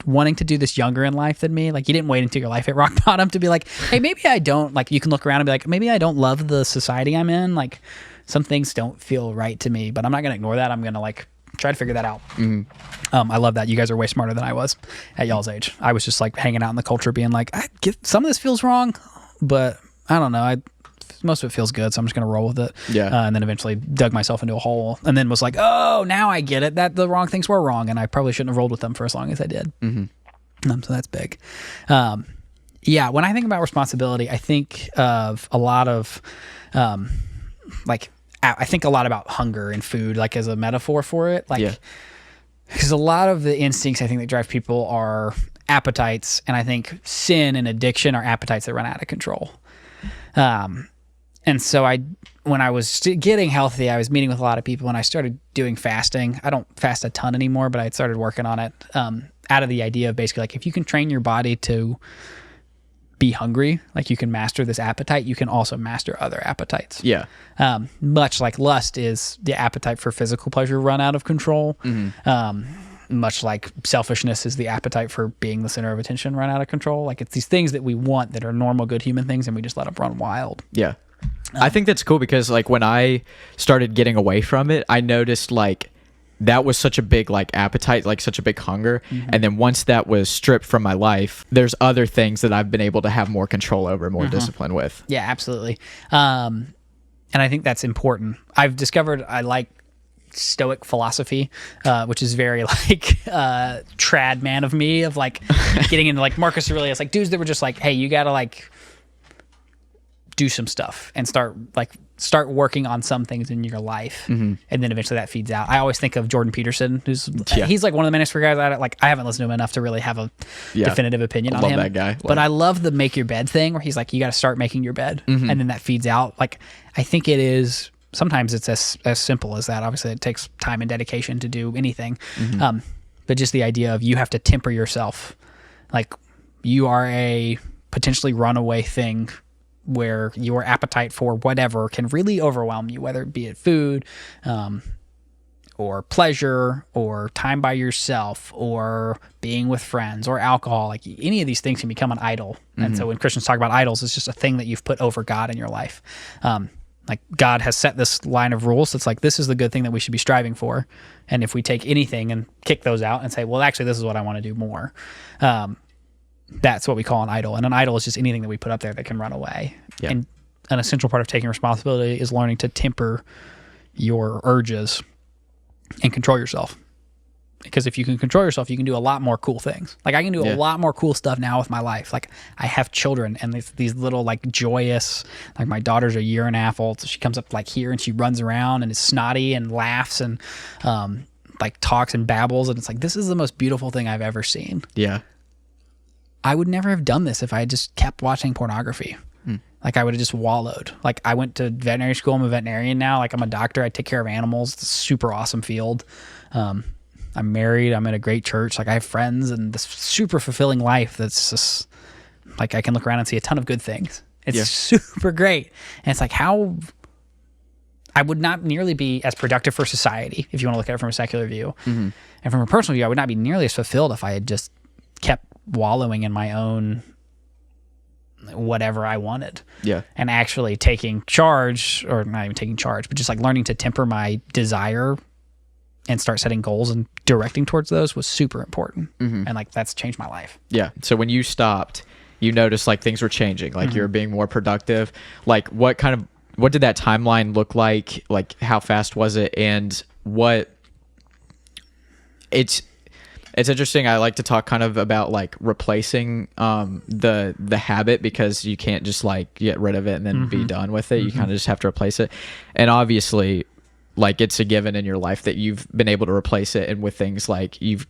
wanting to do this younger in life than me. Like, you didn't wait until your life hit rock bottom to be like, hey, maybe I don't, like, you can look around and be like, maybe I don't love the society I'm in. Like, some things don't feel right to me, but I'm not going to ignore that. I'm going to like try to figure that out. I love that. You guys are way smarter than I was at y'all's age. I was just like hanging out in the culture being like, some of this feels wrong, but I don't know. Most of it feels good, so I'm just going to roll with it. And then eventually dug myself into a hole and then was like, oh, now I get it. That the wrong things were wrong, and I probably shouldn't have rolled with them for as long as I did. So that's big. When I think about responsibility, I think of a lot of, I think a lot about hunger and food, like as a metaphor for it. Because a lot of the instincts I think that drive people are appetites, and I think sin and addiction are appetites that run out of control. And so when I was getting healthy, I was meeting with a lot of people, and I started doing fasting. I don't fast a ton anymore, but I started working on it out of the idea of basically like, if you can train your body to be hungry, like you can master this appetite, you can also master other appetites. Much like lust is the appetite for physical pleasure run out of control. Much like selfishness is the appetite for being the center of attention run out of control. Like, it's these things that we want that are normal, good human things, and we just let them run wild. I think that's cool because like when I started getting away from it, I noticed like that was such a big like appetite, like such a big hunger. And then once that was stripped from my life, there's other things that I've been able to have more control over, more discipline with. Yeah, absolutely. And I think that's important. I've discovered I like Stoic philosophy, which is very like trad man of me, of like getting into like Marcus Aurelius, like dudes that were just like, hey, you gotta like do some stuff and start working on some things in your life, and then eventually that feeds out. I always think of Jordan Peterson, he's like one of the Manosphere guys. I haven't listened to him enough to really have a definitive opinion on him. That guy, but I love the make your bed thing, where he's like, you got to start making your bed, and then that feeds out. Like, I think it is. Sometimes it's as simple as that. Obviously, it takes time and dedication to do anything. But just the idea of you have to temper yourself. Like, you are a potentially runaway thing where your appetite for whatever can really overwhelm you, whether it be it food or pleasure or time by yourself or being with friends or alcohol. Like, any of these things can become an idol. And so when Christians talk about idols, it's just a thing that you've put over God in your life. Like, God has set this line of rules. It's like, this is the good thing that we should be striving for. And if we take anything and kick those out and say, well, actually, this is what I want to do more, that's what we call an idol. And an idol is just anything that we put up there that can run away. Yeah. And an essential part of taking responsibility is learning to temper your urges and control yourself. Because if you can control yourself, you can do a lot more cool things. Like, I can do a lot more cool stuff now with my life. Like, I have children, and these little, like, joyous, like, my daughter's a year and a half old, so she comes up, like, here, and she runs around and is snotty and laughs and, like, talks and babbles, and it's like, this is the most beautiful thing I've ever seen. Yeah. I would never have done this if I had just kept watching pornography. Like, I would have just wallowed. Like, I went to veterinary school. I'm a veterinarian now. Like, I'm a doctor. I take care of animals. It's a super awesome field. I'm married. I'm in a great church. Like, I have friends and this super fulfilling life that's just like, I can look around and see a ton of good things. It's super great. And it's like, how I would not nearly be as productive for society, if you want to look at it from a secular view. And from a personal view, I would not be nearly as fulfilled if I had just kept wallowing in my own whatever I wanted. Yeah. And actually taking charge, or not even taking charge, but just like learning to temper my desire and start setting goals and directing towards those was super important. And like, that's changed my life. Yeah. So when you stopped, you noticed like things were changing, like you were being more productive. Like, what did that timeline look like? Like, how fast was it? And it's interesting. I like to talk kind of about like replacing the habit, because you can't just like get rid of it and then be done with it. You kind of just have to replace it. And obviously, like, it's a given in your life that you've been able to replace it, and with things like you've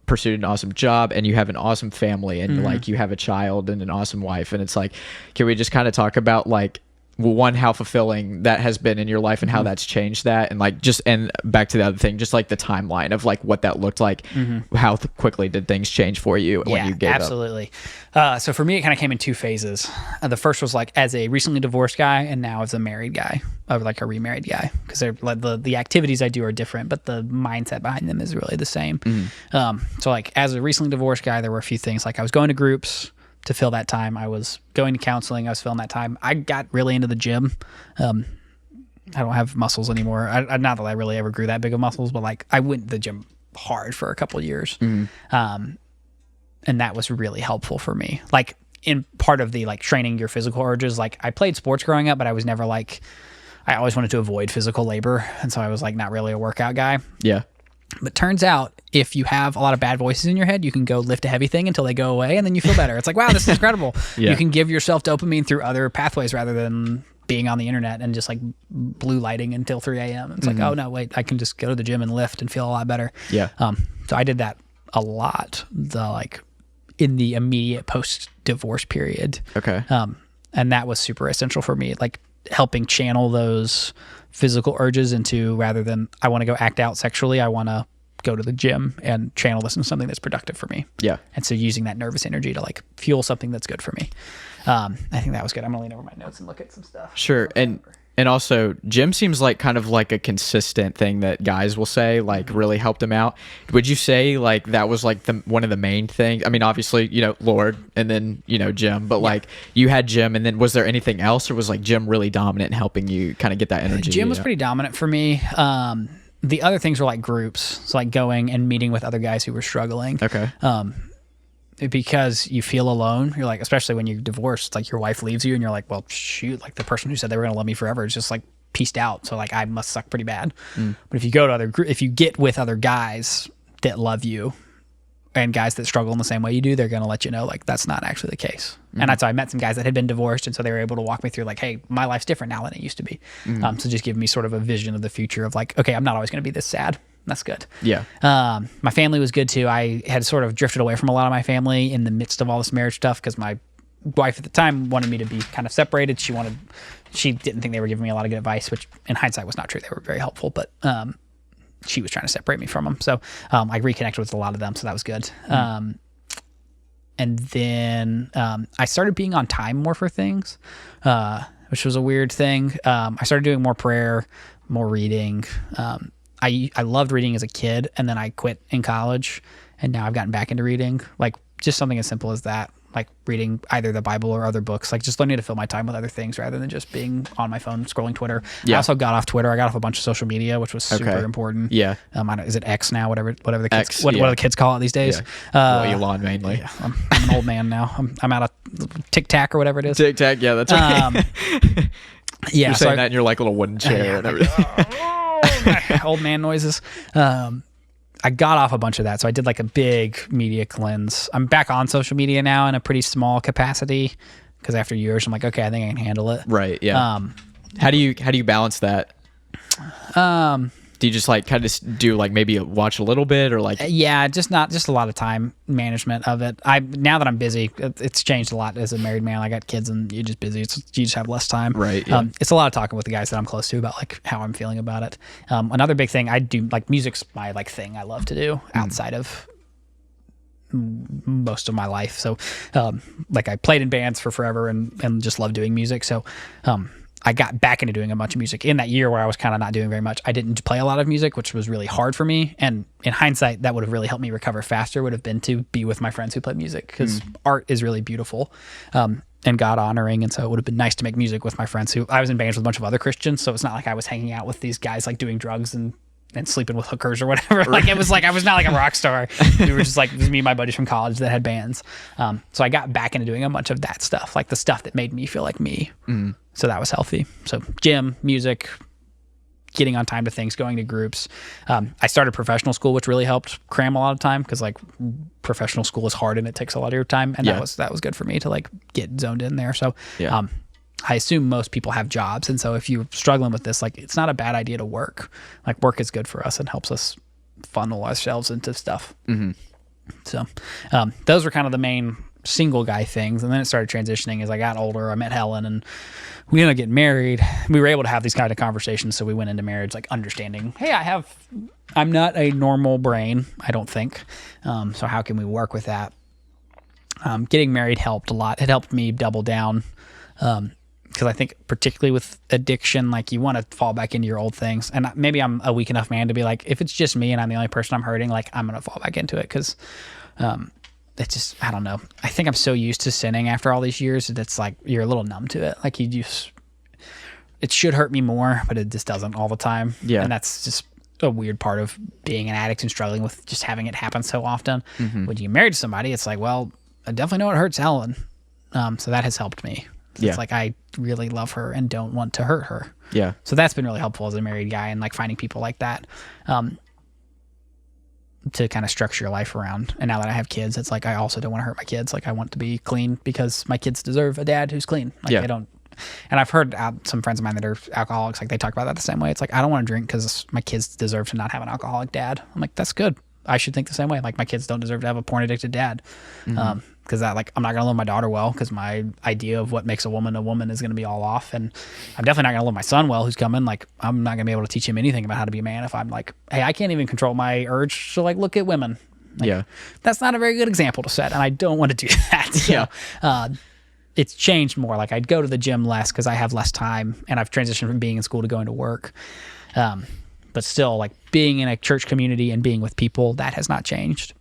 pursued an awesome job, and you have an awesome family, and like you have a child and an awesome wife. And it's like, can we just kind of talk about like, one, how fulfilling that has been in your life and how that's changed that, and like and back to the other thing, just like the timeline of like what that looked like. How quickly did things change for you when you gave up? Absolutely. So for me, it kind of came in two phases. The first was like as a recently divorced guy, and now as a married guy, or like a remarried guy, because they're like the activities I do are different, but the mindset behind them is really the same. So like as a recently divorced guy, there were a few things. Like, I was going to groups to fill that time. I was going to counseling. I was filling that time. I got really into the gym. I don't have muscles anymore. Not that I really ever grew that big of muscles, but like, I went to the gym hard for a couple of years. And that was really helpful for me. Like, in part of the like training your physical urges, like, I played sports growing up, but I was never like, I always wanted to avoid physical labor. And so I was like, not really a workout guy. Yeah. But turns out, if you have a lot of bad voices in your head, you can go lift a heavy thing until they go away, and then you feel better. It's like, wow, this is incredible. You can give yourself dopamine through other pathways rather than being on the internet and just like blue lighting until 3 a.m. It's like, oh no, wait, I can just go to the gym and lift and feel a lot better. Yeah. So I did that a lot, in the immediate post-divorce period. Okay. And that was super essential for me, like helping channel those physical urges into, rather than I want to go act out sexually, I want to go to the gym and channel this into something that's productive for me. Yeah. And so using that nervous energy to like fuel something that's good for me. I think that was good. I'm gonna lean over my notes and look at some stuff. Sure. And also, gym seems like kind of like a consistent thing that guys will say, like, really helped them out. Would you say like that was like one of the main things? I mean, obviously, Lord, and then, gym, but like you had gym, and then was there anything else, or was like gym really dominant in helping you kind of get that energy? Gym was pretty dominant for me. the other things were like groups. So like going and meeting with other guys who were struggling. Okay. Because you feel alone. You're like, especially when you're divorced, like your wife leaves you and you're like, well, shoot, like the person who said they were going to love me forever is just like pieced out. So like I must suck pretty bad. But if you go to if you get with other guys that love you and guys that struggle in the same way you do, they're going to let you know like that's not actually the case. And that's how I met some guys that had been divorced. And so they were able to walk me through like, hey, my life's different now than it used to be. So just give me sort of a vision of the future of like, okay, I'm not always going to be this sad. That's good. Yeah. My family was good too. I had sort of drifted away from a lot of my family in the midst of all this marriage stuff because my wife at the time wanted me to be kind of separated. She didn't think they were giving me a lot of good advice, which in hindsight was not true. They were very helpful, but she was trying to separate me from them. So I reconnected with a lot of them, so that was good. And then I started being on time more for things, which was a weird thing. I started doing more prayer, more reading. I loved reading as a kid, and then I quit in college, and now I've gotten back into reading. Like just something as simple as that, like reading either the Bible or other books, like just learning to fill my time with other things rather than just being on my phone scrolling Twitter. Yeah. I also got off Twitter. I got off a bunch of social media, which was super important. Yeah. Is it X now? Whatever the kids, X, what do the kids call it these days? Yeah. Elon mainly. Yeah, I'm an old man now. I'm out of Tic Tac or whatever it is. Tic Tac. Yeah, that's right. Yeah. You're saying that in your like little wooden chair and everything. Old man noises. I got off a bunch of that, so I did like a big media cleanse. I'm back on social media now in a pretty small capacity because after years, I'm like, okay, I think I can handle it. Right. Yeah. How do you balance that? Do you just like kind of do like maybe watch a little bit or like? Yeah, just a lot of time management of it. Now that I'm busy, it's changed a lot as a married man. I got kids and you're just busy. You just have less time. Right. Yeah. It's a lot of talking with the guys that I'm close to about like how I'm feeling about it. Another big thing I do, like music's my like thing I love to do outside of most of my life. So like I played in bands for forever and just love doing music. So I got back into doing a bunch of music in that year where I was kind of not doing very much. I didn't play a lot of music, which was really hard for me. And in hindsight, that would have really helped me recover faster, would have been to be with my friends who play music because art is really beautiful and God honoring. And so it would have been nice to make music with my friends who I was in bands with a bunch of other Christians. So it's not like I was hanging out with these guys like doing drugs and sleeping with hookers or whatever. Like it was like I was not like a rock star. We were just like it was me and my buddies from college that had bands. So I got back into doing a bunch of that stuff, like the stuff that made me feel like me. So that was healthy. So gym, music, getting on time to things, going to groups. I started professional school, which really helped cram a lot of time because like professional school is hard and it takes a lot of your time. And that was good for me to like get zoned in there. So I assume most people have jobs. And so if you're struggling with this, like it's not a bad idea to work. Like work is good for us and helps us funnel ourselves into stuff. So those were kind of the main single guy things. And then it started transitioning as I got older. I met Helen and we ended up getting married. We were able to have these kind of conversations. So we went into marriage, like understanding, hey, I'm not a normal brain, I don't think. So how can we work with that? Getting married helped a lot. It helped me double down. Because I think particularly with addiction, like you want to fall back into your old things. And maybe I'm a weak enough man to be like, if it's just me and I'm the only person I'm hurting, like I'm going to fall back into it. Because it's just, I don't know. I think I'm so used to sinning after all these years that it's like you're a little numb to it. Like it should hurt me more, but it just doesn't all the time. Yeah. And that's just a weird part of being an addict and struggling with just having it happen so often. When you get married to somebody, it's like, well, I definitely know it hurts Helen. So that has helped me. It's like I really love her and don't want to hurt her. Yeah. So that's been really helpful as a married guy and like finding people like that to kind of structure your life around. And now that I have kids, it's like I also don't want to hurt my kids. Like I want to be clean because my kids deserve a dad who's clean. Like I don't. And I've heard some friends of mine that are alcoholics, like they talk about that the same way. It's like I don't want to drink because my kids deserve to not have an alcoholic dad. I'm like, that's good. I should think the same way. Like my kids don't deserve to have a porn addicted dad. Because I'm not going to love my daughter well because my idea of what makes a woman is going to be all off. And I'm definitely not going to love my son well who's coming. Like I'm not going to be able to teach him anything about how to be a man if I'm like, hey, I can't even control my urge to like look at women. Like, that's not a very good example to set and I don't want to do that. So, it's changed more. Like I'd go to the gym less because I have less time and I've transitioned from being in school to going to work. But still like being in a church community and being with people, that has not changed.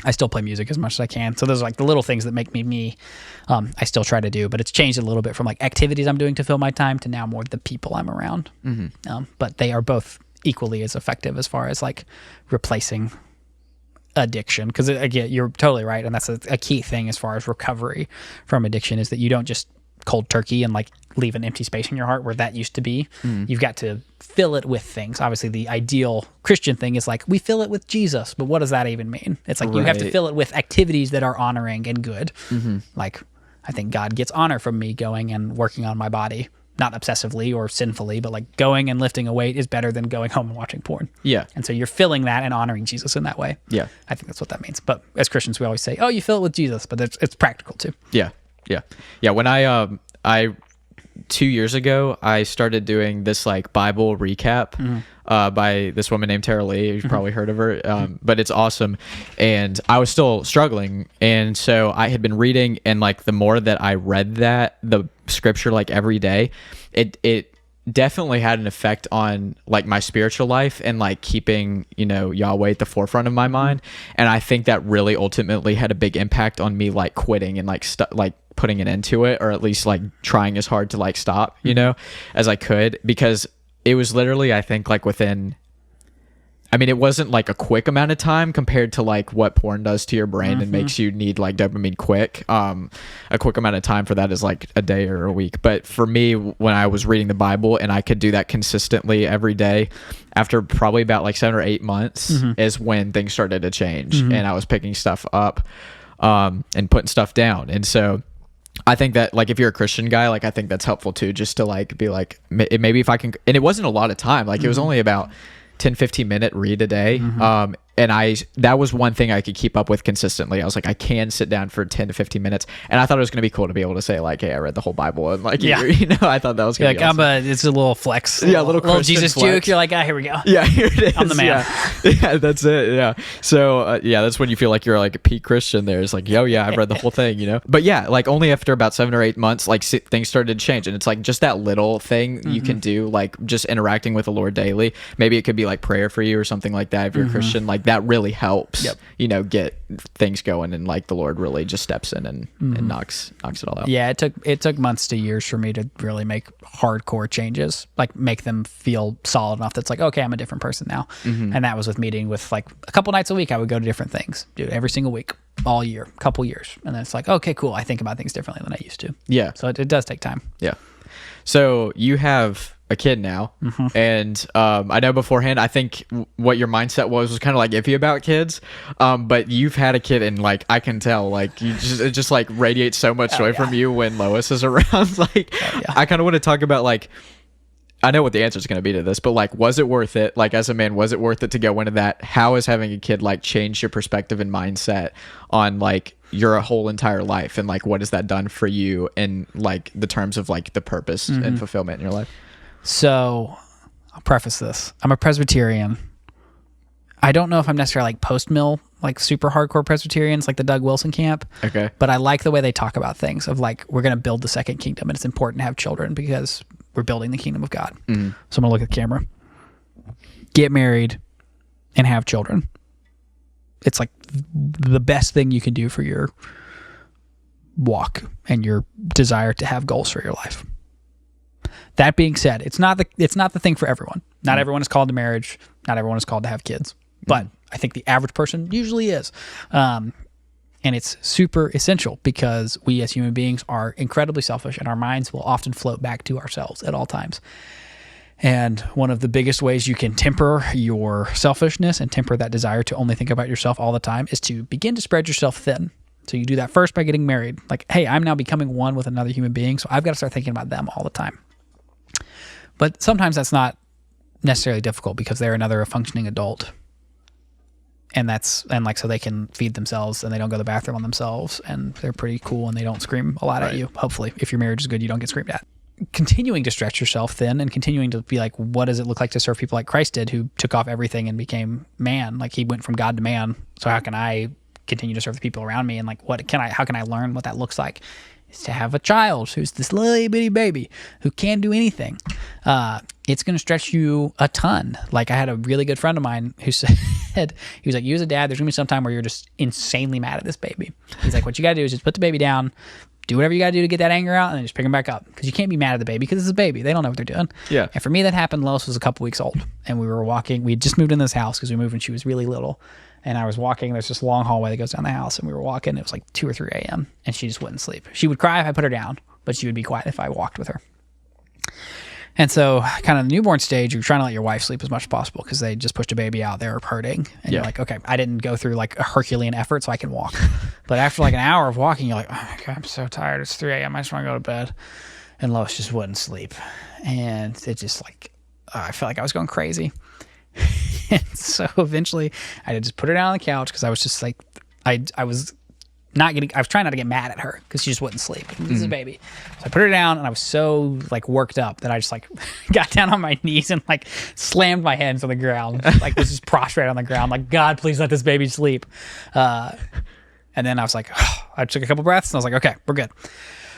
I still play music as much as I can. So those are like the little things that make me me. I still try to do, but it's changed a little bit from like activities I'm doing to fill my time to now more the people I'm around. But they are both equally as effective as far as like replacing addiction. Because again, you're totally right, and that's a key thing as far as recovery from addiction, is that you don't just cold turkey and like leave an empty space in your heart where that used to be. You've got to fill it with things. Obviously, the ideal Christian thing is like we fill it with Jesus, but what does that even mean? It's like you have to fill it with activities that are honoring and good. Like I think God gets honor from me going and working on my body, not obsessively or sinfully, but like going and lifting a weight is better than going home and watching porn. Yeah. And so you're filling that and honoring Jesus in that way. Yeah. I think that's what that means. But as Christians, we always say, oh, you fill it with Jesus, but it's practical too. Yeah. Yeah. Yeah. When I 2 years ago, I started doing this like Bible recap by this woman named Tara Lee. You've probably heard of her, but it's awesome. And I was still struggling. And so I had been reading, and like the more that I read the scripture like every day, it definitely had an effect on like my spiritual life and like keeping, Yahweh at the forefront of my mind. And I think that really ultimately had a big impact on me like quitting and like putting an end to it, or at least like trying as hard to like stop, as I could, because it was literally, I think like it wasn't like a quick amount of time compared to like what porn does to your brain and makes you need like dopamine quick. A quick amount of time for that is like a day or a week. But for me, when I was reading the Bible and I could do that consistently every day, after probably about like 7 or 8 months is when things started to change, and I was picking stuff up and putting stuff down. And so I think that like if you're a Christian guy, like I think that's helpful too, just to like be like, maybe if I can, and it wasn't a lot of time, like it was only about 10-15 minute read a day. And that was one thing I could keep up with consistently. I was like, I can sit down for 10 to 15 minutes. And I thought it was going to be cool to be able to say like, hey, I read the whole Bible. And like, I thought that was going to be awesome. It's a little flex. Yeah, a little Jesus flex. juke. You're like, here we go. Yeah, here it is. I'm the man. Yeah, that's it. Yeah. So that's when you feel like you're like a peak Christian there. It's like, I've read the whole thing, But yeah, like only after about 7 or 8 months, like things started to change. And it's like just that little thing you can do, like just interacting with the Lord daily. Maybe it could be like prayer for you or something like that if you're a Christian. Like that really helps. Get things going, and like the Lord really just steps in and knocks it all out. Yeah, it took months to years for me to really make hardcore changes, like make them feel solid enough that's like, okay, I'm a different person now. And that was with meeting with like a couple nights a week. I would go to different things, do it every single week, all year, couple years, and then it's like, okay, cool, I think about things differently than I used to. Yeah. So it does take time. Yeah. So you have a kid now, and I know beforehand, I think what your mindset was kind of like iffy about kids, but you've had a kid, and like I can tell, like it just like radiates so much joy from you when Lois is around. Like I kind of want to talk about like, I know what the answer is going to be to this, but like, was it worth it? Like as a man, was it worth it to go into that? How has having a kid like changed your perspective and mindset on like your whole entire life, and like what has that done for you in like the terms of like the purpose and fulfillment in your life? So I'll preface this. I'm a Presbyterian. I don't know if I'm necessarily like post-mill, like super hardcore Presbyterians, like the Doug Wilson camp. Okay. But I like the way they talk about things of like, we're going to build the second kingdom, and it's important to have children because we're building the kingdom of God. So I'm going to look at the camera. Get married and have children. It's like the best thing you can do for your walk and your desire to have goals for your life. That being said, it's not the thing for everyone. Not everyone is called to marriage. Not everyone is called to have kids. But I think the average person usually is. And it's super essential because we as human beings are incredibly selfish, and our minds will often float back to ourselves at all times. And one of the biggest ways you can temper your selfishness and temper that desire to only think about yourself all the time is to begin to spread yourself thin. So you do that first by getting married. Like, hey, I'm now becoming one with another human being, so I've got to start thinking about them all the time. But sometimes that's not necessarily difficult because they're another functioning adult. And so they can feed themselves and they don't go to the bathroom on themselves, and they're pretty cool and they don't scream a lot at you. Hopefully, if your marriage is good, you don't get screamed at. Continuing to stretch yourself thin and continuing to be like, what does it look like to serve people like Christ did, who took off everything and became man? Like he went from God to man. So how can I continue to serve the people around me? And like, how can I learn what that looks like? Is to have a child who's this little bitty baby who can't do anything. It's going to stretch you a ton. Like I had a really good friend of mine who said, he was like, you as a dad, there's going to be some time where you're just insanely mad at this baby. He's like, what you got to do is just put the baby down, do whatever you got to do to get that anger out, and then just pick them back up, because you can't be mad at the baby because it's a baby. They don't know what they're doing. Yeah. And for me, that happened. Lois was a couple weeks old, and we were walking. We had just moved in this house because we moved when she was really little. And I was walking. There's this long hallway that goes down the house, and we were walking. It was like 2 or 3 a.m., and she just wouldn't sleep. She would cry if I put her down, but she would be quiet if I walked with her. And so kind of the newborn stage, you're trying to let your wife sleep as much as possible because they just pushed a baby out. They were hurting. And you're like, okay, I didn't go through like a Herculean effort, so I can walk. But after like an hour of walking, you're like, oh my God, I'm so tired. It's 3 a.m. I just want to go to bed. And Lois just wouldn't sleep. And it just like, I felt like I was going crazy. And so eventually I just put her down on the couch because I was just like, I was trying not to get mad at her because she just wouldn't sleep. This is a baby. So I put her down, and I was so like worked up that I just like got down on my knees and like slammed my hands on the ground, like was just prostrate on the ground, like, God, please let this baby sleep. And then I was like, I took a couple breaths, and I was like, okay, we're good.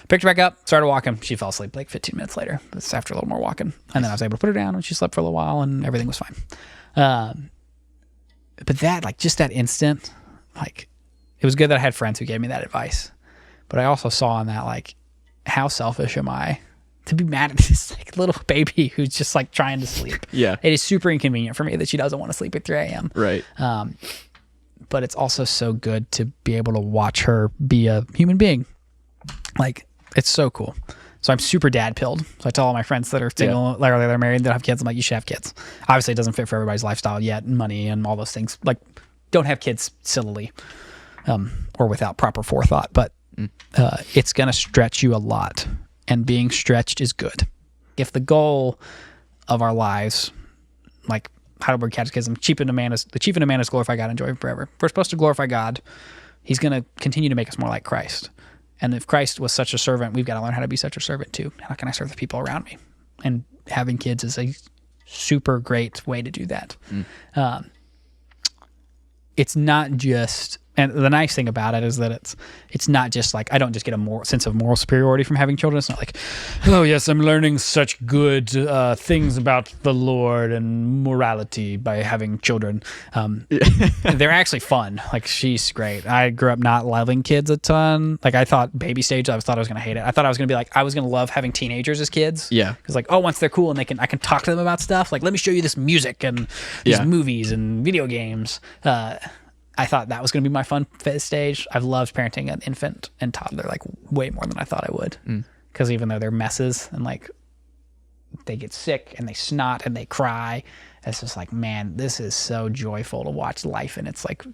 Picked her back up, started walking. She fell asleep like 15 minutes later. That's after a little more walking. And then I was able to put her down, and she slept for a little while, and everything was fine. But that, like, just that instant, like, it was good that I had friends who gave me that advice. But I also saw in that, like, how selfish am I to be mad at this like little baby who's just like trying to sleep. Yeah. It is super inconvenient for me that she doesn't want to sleep at 3 a.m. Right. But it's also so good to be able to watch her be a human being. Like, it's so cool. So I'm super dad pilled. So I tell all my friends that are single, like they're married, that have kids, I'm like, you should have kids. Obviously, it doesn't fit for everybody's lifestyle yet, and money and all those things. Like, don't have kids sillily. Or without proper forethought, but it's going to stretch you a lot, and being stretched is good. If the goal of our lives, like Heidelberg Catechism, the chief end of man is glorify God and enjoy Him forever. If we're supposed to glorify God, He's going to continue to make us more like Christ. And if Christ was such a servant, we've got to learn how to be such a servant too. How can I serve the people around me? And having kids is a super great way to do that. It's not just... And the nice thing about it is that it's not just like, I don't just get a sense of moral superiority from having children. It's not like, oh yes, I'm learning such good things about the Lord and morality by having children. They're actually fun. Like, she's great. I grew up not loving kids a ton. Like, I thought baby stage, I thought I was going to hate it. I thought I was going to be like, I was going to love having teenagers as kids. Yeah. Because like, oh, once they're cool and I can talk to them about stuff. Like, let me show you this music and these movies and video games. I thought that was going to be my fun stage. I've loved parenting an infant and toddler like way more than I thought I would. Because even though they're messes and like they get sick and they snot and they cry, it's just like, man, this is so joyful to watch life. And it's like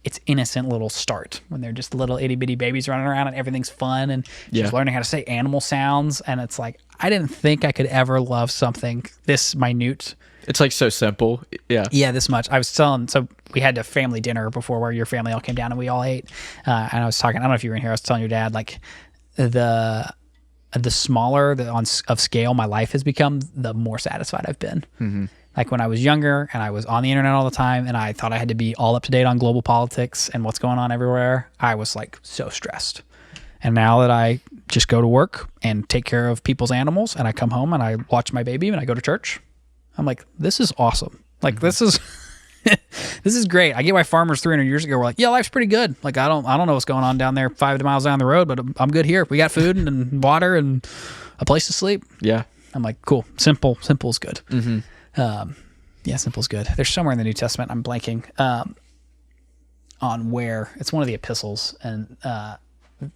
it's innocent little start when they're just little itty bitty babies running around and everything's fun and just learning how to say animal sounds. And it's like, I didn't think I could ever love something this minute. It's like so simple. Yeah, this much. I was telling, so we had a family dinner before where your family all came down and we all ate. And I was talking, I don't know if you were in here, I was telling your dad, like the smaller of scale my life has become, the more satisfied I've been. Mm-hmm. Like when I was younger and I was on the internet all the time and I thought I had to be all up to date on global politics and what's going on everywhere, I was like so stressed. And now that I just go to work and take care of people's animals and I come home and I watch my baby and I go to church, I'm like, this is awesome. Like, this is this is great. I get why farmers 300 years ago were like, yeah, life's pretty good. Like, I don't know what's going on down there 5 miles down the road, but I'm good here. We got food and water and a place to sleep. Yeah. I'm like, cool. Simple is good. Mm-hmm. Simple's good. There's somewhere in the New Testament, I'm blanking, on where it's one of the epistles, and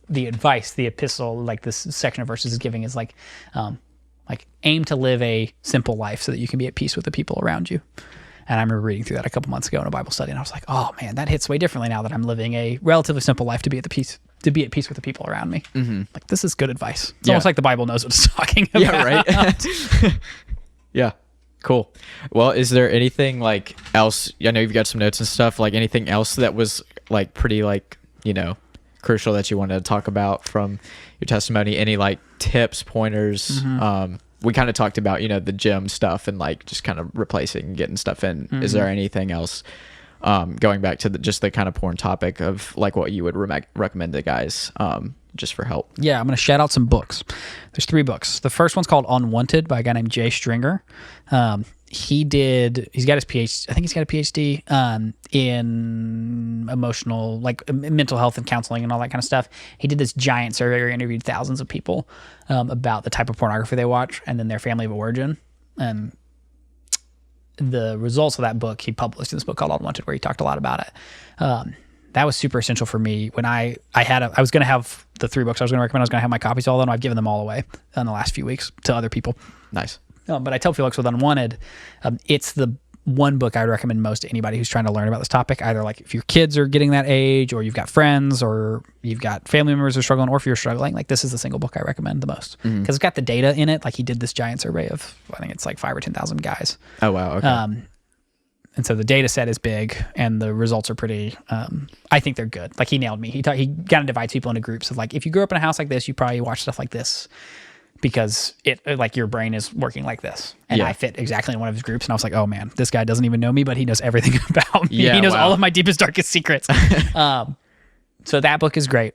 the advice the epistle, like this section of verses is giving is like aim to live a simple life so that you can be at peace with the people around you. And I remember reading through that a couple months ago in a Bible study, and I was like, oh man, that hits way differently now that I'm living a relatively simple life to be at peace with the people around me. Mm-hmm. Like, this is good advice. It's almost like the Bible knows what it's talking about. Yeah, right. Yeah, cool. Well, is there anything like else? I know you've got some notes and stuff. Like anything else that was like pretty like crucial that you wanted to talk about from your testimony? Any like tips, pointers? Mm-hmm. We kind of talked about the gym stuff and like just kind of replacing and getting stuff in. Mm-hmm. Is there anything else going back to just the kind of porn topic of like what you would recommend to guys just for help? Yeah, I'm going to shout out some books. There's 3 books. The first one's called Unwanted by a guy named Jay Stringer. he's got his PhD. I think he's got a PhD in emotional, like mental health and counseling and all that kind of stuff. He did this giant survey where he interviewed thousands of people about the type of pornography they watch and then their family of origin. The results of that book he published in this book called Unwanted, where he talked a lot about it. That was super essential for me when I was going to have the 3 books I was going to recommend. I was going to have my copies all of them. I've given them all away in the last few weeks to other people. Nice. But I tell folks with Unwanted, it's the one book I would recommend most to anybody who's trying to learn about this topic, either like if your kids are getting that age or you've got friends or you've got family members who are struggling, or if you're struggling, like this is the single book I recommend the most because it's got the data in it. Like he did this giant survey of, I think it's like 5,000 or 10,000 guys. Oh, wow. Okay. And so the data set is big and the results are pretty, I think they're good. Like he nailed me. He kind of divides people into groups of like, if you grew up in a house like this, you probably watch stuff like this because it like your brain is working like this. And I fit exactly in one of his groups. And I was like, oh man, this guy doesn't even know me, but he knows everything about me. He knows all of my deepest, darkest secrets. So that book is great.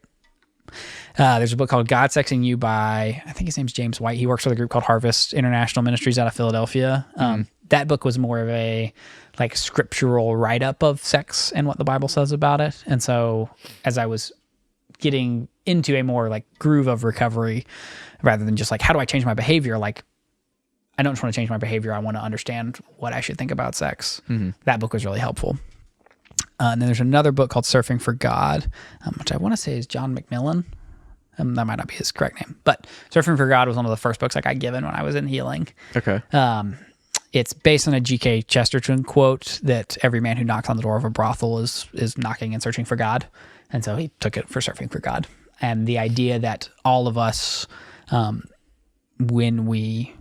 There's a book called God, Sex, and You by, I think his name's James White. He works with a group called Harvest International Ministries out of Philadelphia. That book was more of a like scriptural write-up of sex and what the Bible says about it. And so as I was getting into a more like groove of recovery, rather than just like, how do I change my behavior? Like, I don't just want to change my behavior. I want to understand what I should think about sex. That book was really helpful. And then there's another book called Surfing for God, which I want to say is John McMillan. That might not be his correct name, but Surfing for God was one of the first books I got given when I was in healing. Okay. It's based on a G.K. Chesterton quote that every man who knocks on the door of a brothel is knocking and searching for God. And so he took it for Surfing for God. And the idea that all of us, when we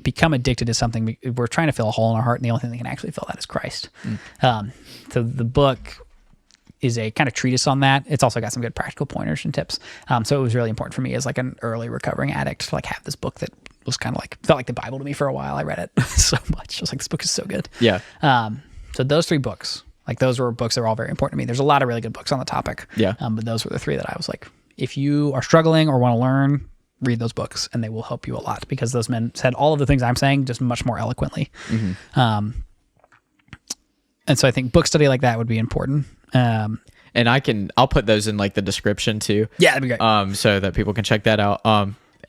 become addicted to something, we're trying to fill a hole in our heart, and the only thing that can actually fill that is Christ. So the book is a kind of treatise on that. It's also got some good practical pointers and tips. So it was really important for me as like an early recovering addict to like have this book that was kind of like, felt like the Bible to me for a while. I read it so much. I was like, this book is so good. Yeah. So those 3 books, like those were books that were all very important to me. There's a lot of really good books on the topic. Yeah. But those were the 3 that I was like, if you are struggling or want to learn, read those books and they will help you a lot, because those men said all of the things I'm saying just much more eloquently. And so I think book study like that would be important. And I'll put those in like the description too. Yeah, that'd be great. So that people can check that out.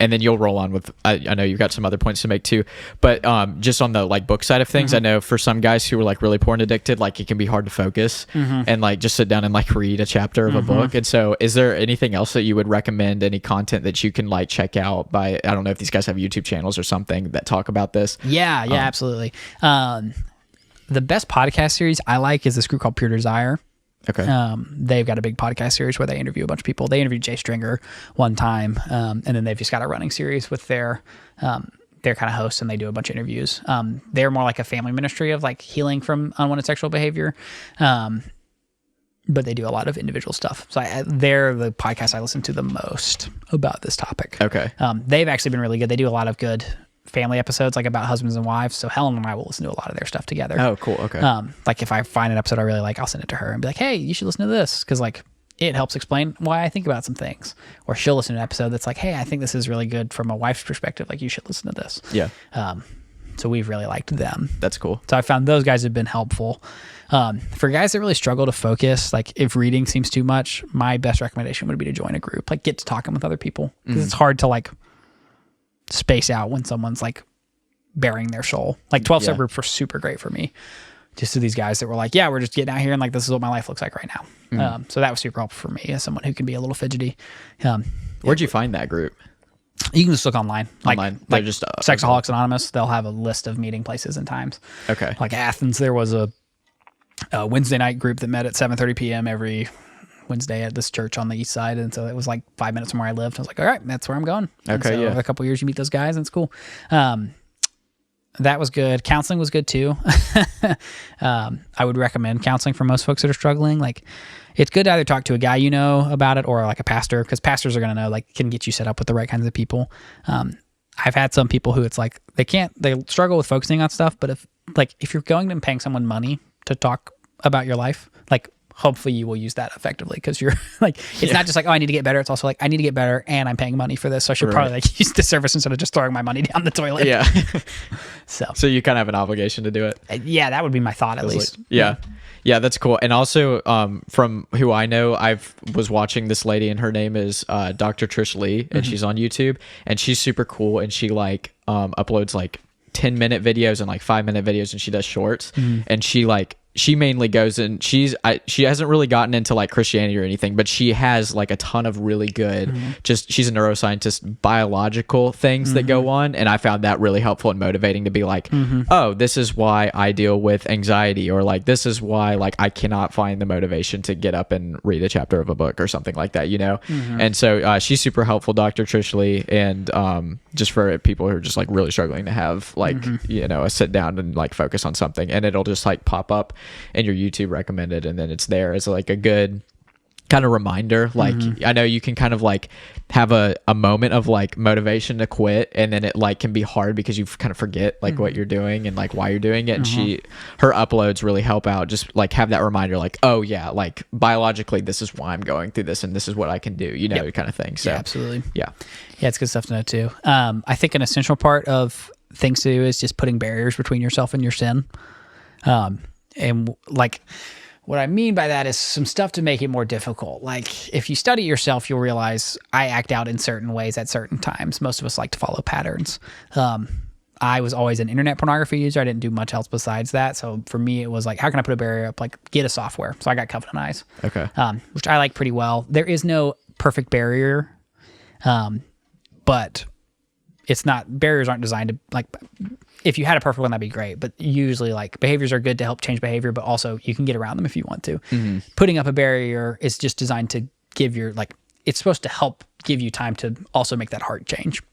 And then you'll roll on with, I know you've got some other points to make too, but just on the like book side of things, I know for some guys who are like really porn addicted, like it can be hard to focus and like just sit down and like read a chapter of a book. And so is there anything else that you would recommend, any content that you can like check out by, I don't know if these guys have YouTube channels or something that talk about this? Yeah, absolutely. The best podcast series I like is this group called Pure Desire. Okay. They've got a big podcast series where they interview a bunch of people. They interviewed Jay Stringer one time, and then they've just got a running series with their kind of hosts, and they do a bunch of interviews. They're more like a family ministry of like healing from unwanted sexual behavior, but they do a lot of individual stuff. So they're the podcast I listen to the most about this topic. Okay. They've actually been really good. They do a lot of good family episodes like about husbands and wives. So Helen and I will listen to a lot of their stuff together. Oh, cool. Okay. Like if I find an episode I really like, I'll send it to her and be like, hey, you should listen to this. Cause like it helps explain why I think about some things. Or she'll listen to an episode that's like, hey, I think this is really good from a wife's perspective. Like you should listen to this. Yeah. So we've really liked them. That's cool. So I found those guys have been helpful. For guys that really struggle to focus, like if reading seems too much, my best recommendation would be to join a group, like get to talking with other people. Cause it's hard to like space out when someone's like bearing their soul. Like 12-step groups were super great for me. Just to these guys that were like, yeah, we're just getting out here and like, this is what my life looks like right now. So that was super helpful for me as someone who can be a little fidgety. Where'd you find that group? You can just look online. They're like just Sexaholics Anonymous. They'll have a list of meeting places and times. Okay. Like Athens, there was a Wednesday night group that met at 7:30 p.m. every Wednesday at this church on the east side, and so it was like 5 minutes from where I lived. I was like, all right, that's where I'm going. And okay, so over a couple of years you meet those guys and it's cool. That was good. Counseling was good too. I would recommend counseling for most folks that are struggling. Like it's good to either talk to a guy you know about it or like a pastor, because pastors are going to know, like can get you set up with the right kinds of people. I've had some people who it's like they struggle with focusing on stuff, but if you're going and paying someone money to talk about your life, like hopefully you will use that effectively, because you're like, it's not just like, oh, I need to get better. It's also like, I need to get better and I'm paying money for this. So I should probably like use the service instead of just throwing my money down the toilet. Yeah. So you kind of have an obligation to do it. Yeah, that would be my thought at least. Like, yeah, that's cool. And also, from who I know, was watching this lady, and her name is Dr. Trish Lee, and she's on YouTube, and she's super cool, and she like uploads like 10-minute videos and like 5-minute videos, and she does shorts, and she mainly goes in, she hasn't really gotten into like Christianity or anything, but she has like a ton of really good, she's a neuroscientist, biological things that go on. And I found that really helpful and motivating to be like, oh, this is why I deal with anxiety, or like, this is why like I cannot find the motivation to get up and read a chapter of a book or something like that, you know? And so she's super helpful, Dr. Trish Lee. And just for people who are just like really struggling to have like, you know, a sit down and like focus on something, and it'll just like pop up and your YouTube recommended, and then it's there as like a good kind of reminder. Like I know you can kind of like have a moment of like motivation to quit, and then it like can be hard because you kind of forget like what you're doing and like why you're doing it. And her uploads really help out, just like have that reminder, like, oh yeah, like biologically this is why I'm going through this, and this is what I can do, you know, kind of thing. So absolutely. Yeah, it's good stuff to know too. I think an essential part of things to do is just putting barriers between yourself and your sin. And like, what I mean by that is some stuff to make it more difficult. Like, if you study yourself, you'll realize I act out in certain ways at certain times. Most of us like to follow patterns. I was always an internet pornography user. I didn't do much else besides that. So for me, it was like, how can I put a barrier up? Like, get a software. So I got Covenant Eyes, which I like pretty well. There is no perfect barrier, but it's not, barriers aren't designed to like, if you had a perfect one, that'd be great. But usually like behaviors are good to help change behavior, but also you can get around them if you want to. Putting up a barrier is just designed to give your, like, it's supposed to help give you time to also make that heart change.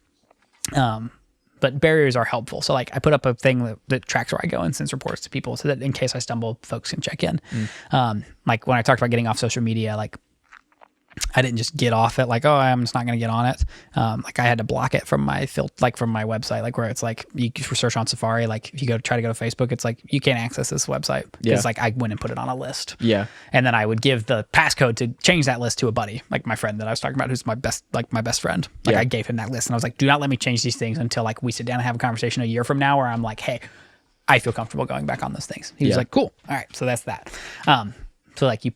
But barriers are helpful. So like I put up a thing that tracks where I go and sends reports to people so that in case I stumble, folks can check in. Like when I talked about getting off social media, like I didn't just get off it like, oh, I'm just not going to get on it. Like I had to block it from my from my website, like where it's like you search on Safari, like if you try to go to Facebook, it's like you can't access this website because like I went and put it on a list. And then I would give the passcode to change that list to a buddy, like my friend that I was talking about, who's my best friend. Like I gave him that list and I was like, do not let me change these things until like we sit down and have a conversation a year from now where I'm like, hey, I feel comfortable going back on those things. He was like, cool. All right. So that's that. So like you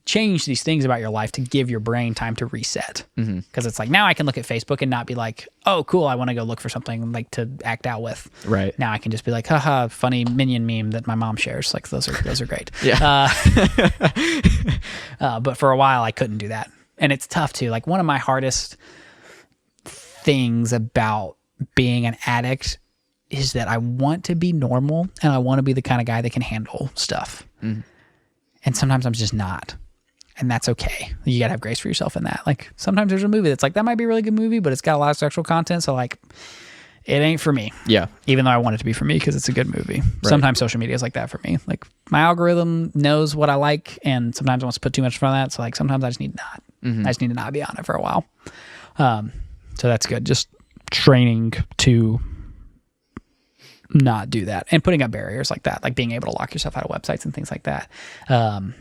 change these things about your life to give your brain time to reset. Because it's like, now I can look at Facebook and not be like, oh, cool, I want to go look for something like to act out with. Right. Now I can just be like, haha, funny Minion meme that my mom shares. Like those are great. But for a while I couldn't do that. And it's tough too. Like one of my hardest things about being an addict is that I want to be normal and I want to be the kind of guy that can handle stuff. And sometimes I'm just not. And that's okay. You got to have grace for yourself in that. Like sometimes there's a movie that's like, that might be a really good movie, but it's got a lot of sexual content. So like, it ain't for me. Yeah. Even though I want it to be for me because it's a good movie. Right. Sometimes social media is like that for me. Like my algorithm knows what I like and sometimes it wants to put too much in front of that. So like sometimes I just need not. I just need to not be on it for a while. So that's good. Just training to not do that and putting up barriers like that, like being able to lock yourself out of websites and things like that. Trying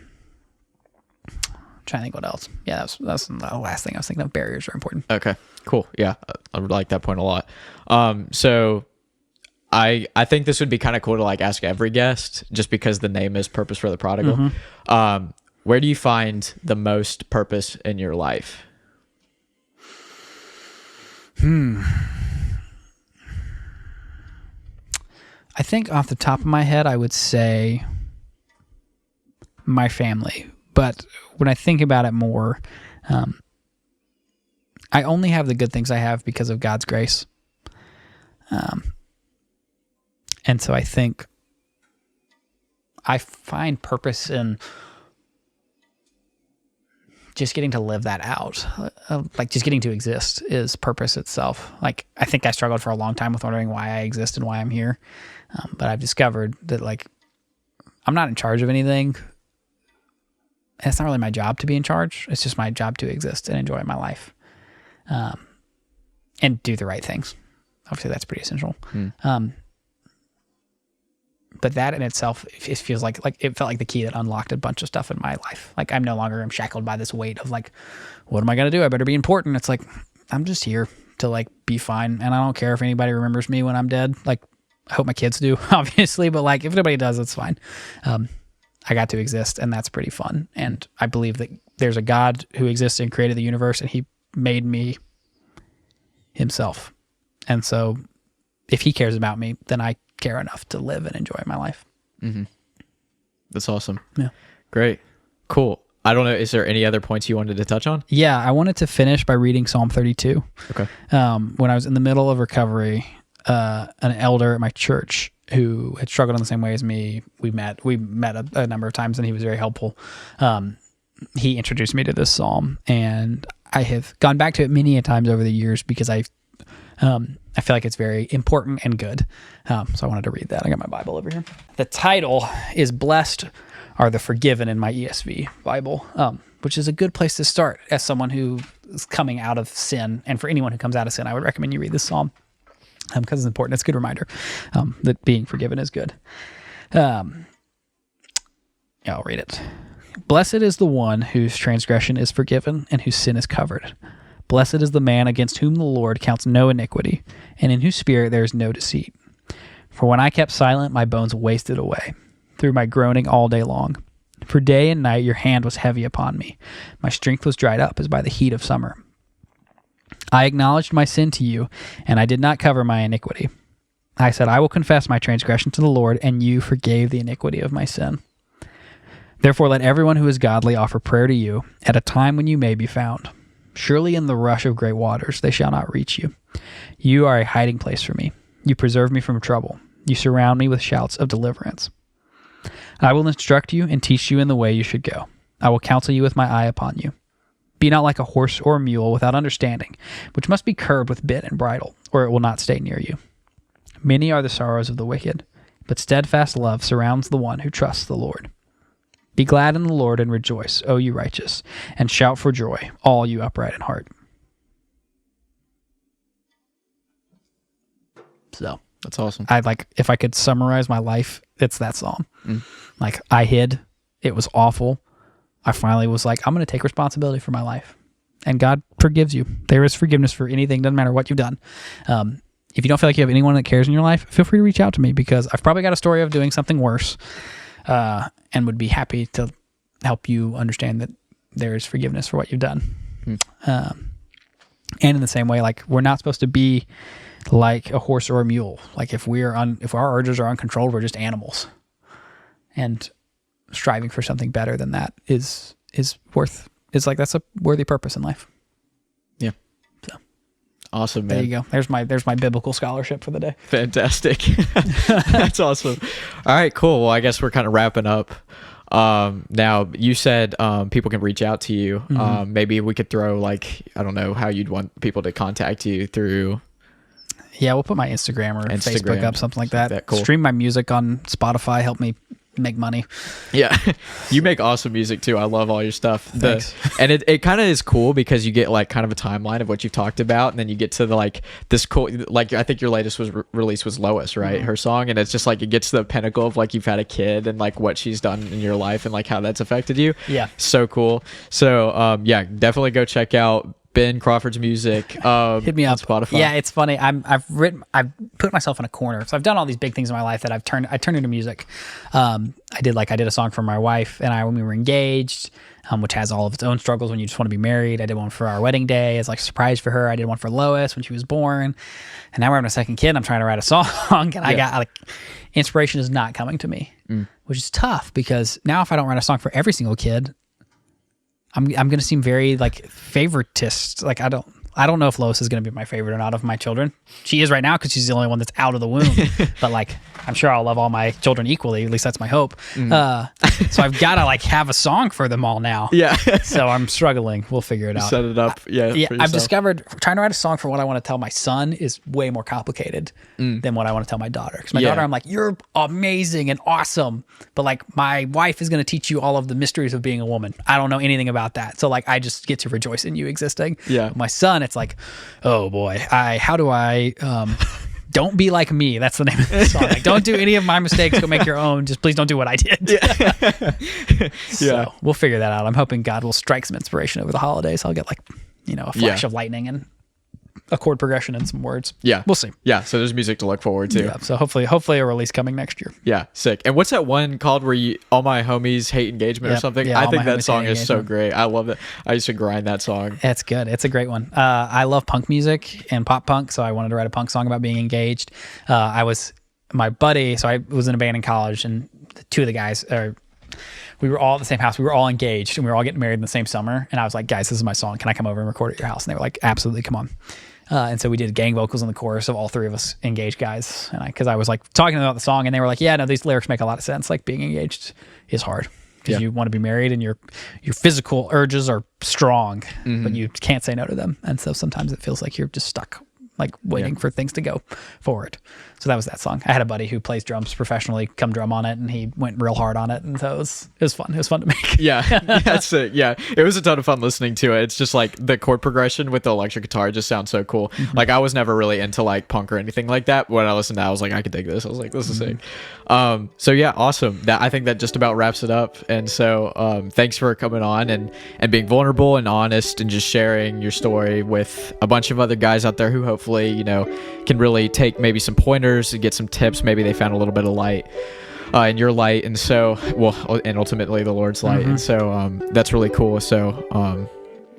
to think what else. Yeah, that's the last thing I was thinking of. Barriers are important. Okay, cool. Yeah, I would like that point a lot. So I think this would be kind of cool to like ask every guest, just because the name is Purpose for the Prodigal. Where do you find the most purpose in your life? I think off the top of my head, I would say my family. But when I think about it more, I only have the good things I have because of God's grace. And so I think I find purpose in just getting to live that out. Like just getting to exist is purpose itself. Like I think I struggled for a long time with wondering why I exist and why I'm here. But I've discovered that like I'm not in charge of anything. And it's not really my job to be in charge. It's just my job to exist and enjoy my life. And do the right things. Obviously that's pretty essential. But that in itself, it feels like it felt like the key that unlocked a bunch of stuff in my life. Like I'm no longer shackled by this weight of like, what am I going to do? I better be important. It's like, I'm just here to like be fine. And I don't care if anybody remembers me when I'm dead. Like I hope my kids do, obviously, but like if nobody does, it's fine. I got to exist, and that's pretty fun. And I believe that there's a God who exists and created the universe, and he made me himself. And so if he cares about me, then I care enough to live and enjoy my life. Mm-hmm. That's awesome. Yeah. Great. Cool. I don't know. Is there any other points you wanted to touch on? Yeah. I wanted to finish by reading Psalm 32. Okay. When I was in the middle of recovery, an elder at my church who had struggled in the same way as me, we met a number of times, and he was very helpful. He introduced me to this psalm, and I have gone back to it many a times over the years because I feel like it's very important and good. So I wanted to read that. I got my Bible over here. The title is Blessed Are the Forgiven in my ESV Bible, which is a good place to start as someone who is coming out of sin. And for anyone who comes out of sin, I would recommend you read this psalm because it's important. It's a good reminder that being forgiven is good. I'll read it. Blessed is the one whose transgression is forgiven and whose sin is covered. Blessed is the man against whom the Lord counts no iniquity, and in whose spirit there is no deceit. For when I kept silent, my bones wasted away through my groaning all day long. For day and night your hand was heavy upon me. My strength was dried up as by the heat of summer. I acknowledged my sin to you, and I did not cover my iniquity. I said, I will confess my transgression to the Lord, and you forgave the iniquity of my sin. Therefore let everyone who is godly offer prayer to you at a time when you may be found. Surely in the rush of great waters they shall not reach you. You are a hiding place for me. You preserve me from trouble. You surround me with shouts of deliverance. I will instruct you and teach you in the way you should go. I will counsel you with my eye upon you. Be not like a horse or a mule without understanding, which must be curbed with bit and bridle, or it will not stay near you. Many are the sorrows of the wicked, but steadfast love surrounds the one who trusts the Lord. Be glad in the Lord and rejoice, O you righteous, and shout for joy, all you upright in heart. So that's awesome. If I could summarize my life, it's that psalm. Like I hid, it was awful. I finally was like, I'm going to take responsibility for my life, and God forgives you. There is forgiveness for anything. Doesn't matter what you've done. If you don't feel like you have anyone that cares in your life, feel free to reach out to me because I've probably got a story of doing something worse. And would be happy to help you understand that there is forgiveness for what you've done. And in the same way, like we're not supposed to be like a horse or a mule. Like if our urges are uncontrolled, we're just animals. And striving for something better than that is that's a worthy purpose in life. Yeah. So awesome, man. There you go. There's my biblical scholarship for the day. Fantastic. That's awesome. All right, cool. Well, I guess we're kind of wrapping up. Now you said people can reach out to you. Maybe we could throw I don't know how you'd want people to contact you through. Yeah, we'll put my Instagram or Facebook up, something like that. Cool. Stream my music on Spotify. Help me make money. Yeah. You make awesome music too. I love all your stuff. Thanks. And it kind of is cool because you get kind of a timeline of what you've talked about, and then you get to this cool, I think your latest release was Lois, right? Her song, and it's just it gets to the pinnacle of you've had a kid and what she's done in your life and how that's affected you. Yeah. So cool. So yeah, definitely go check out Ben Crawford's music. Hit me up on Spotify. Yeah, it's funny. I've put myself in a corner. So I've done all these big things in my life that I turned into music. I did a song for my wife and I when we were engaged, which has all of its own struggles when you just want to be married. I did one for our wedding day as a surprise for her. I did one for Lois when she was born. And now we're having a second kid and I'm trying to write a song and I got inspiration is not coming to me, which is tough because now if I don't write a song for every single kid, I'm going to seem very favoritist. I don't know if Lois is going to be my favorite or not of my children. She is right now because she's the only one that's out of the womb. But I'm sure I'll love all my children equally. At least that's my hope. So I've got to have a song for them all now. Yeah. So I'm struggling. We'll figure it out. Set it up. Yeah. I've discovered trying to write a song for what I want to tell my son is way more complicated than what I want to tell my daughter. Because my daughter, I'm like, you're amazing and awesome. But my wife is going to teach you all of the mysteries of being a woman. I don't know anything about that. So I just get to rejoice in you existing. Yeah. My son, it's oh boy, how do I don't be like me. That's the name of the song. Like, don't do any of my mistakes. Go make your own. Just please don't do what I did. Yeah. So we'll figure that out. I'm hoping God will strike some inspiration over the holidays. I'll get like, a flash of lightning and a chord progression and some words. Yeah. We'll see. Yeah. So there's music to look forward to. Yeah. So hopefully a release coming next year. Yeah. Sick. And what's that one called where All My Homies Hate Engagement or something? Yeah, I think that song is so great. I love it. I used to grind that song. It's good. It's a great one. I love punk music and pop punk. So I wanted to write a punk song about being engaged. My buddy, so I was in a band in college, and two of the guys we were all at the same house. We were all engaged, and we were all getting married in the same summer. And I was like, guys, this is my song. Can I come over and record at your house? And they were like, absolutely, come on. And so we did gang vocals on the chorus of all three of us engaged guys. And because I was like talking about the song, and they were like, yeah, no, these lyrics make a lot of sense. Like, being engaged is hard because you want to be married, and your physical urges are strong, but you can't say no to them. And so sometimes it feels like you're just stuck, like waiting for things to go forward. So that was that song. I had a buddy who plays drums professionally come drum on it, and he went real hard on it. And so it was fun. It was fun to make. Yeah. That's it. Yeah. It was a ton of fun listening to it. It's just like the chord progression with the electric guitar just sounds so cool. Like, I was never really into like punk or anything like that. When I listened to that, I was like, I could dig this. I was like, this is sick. So yeah, awesome. I think that just about wraps it up. And so thanks for coming on and being vulnerable and honest and just sharing your story with a bunch of other guys out there who hopefully, can really take maybe some pointers and get some tips. Maybe they found a little bit of light in your light. And so, and ultimately the Lord's light. And so that's really cool. So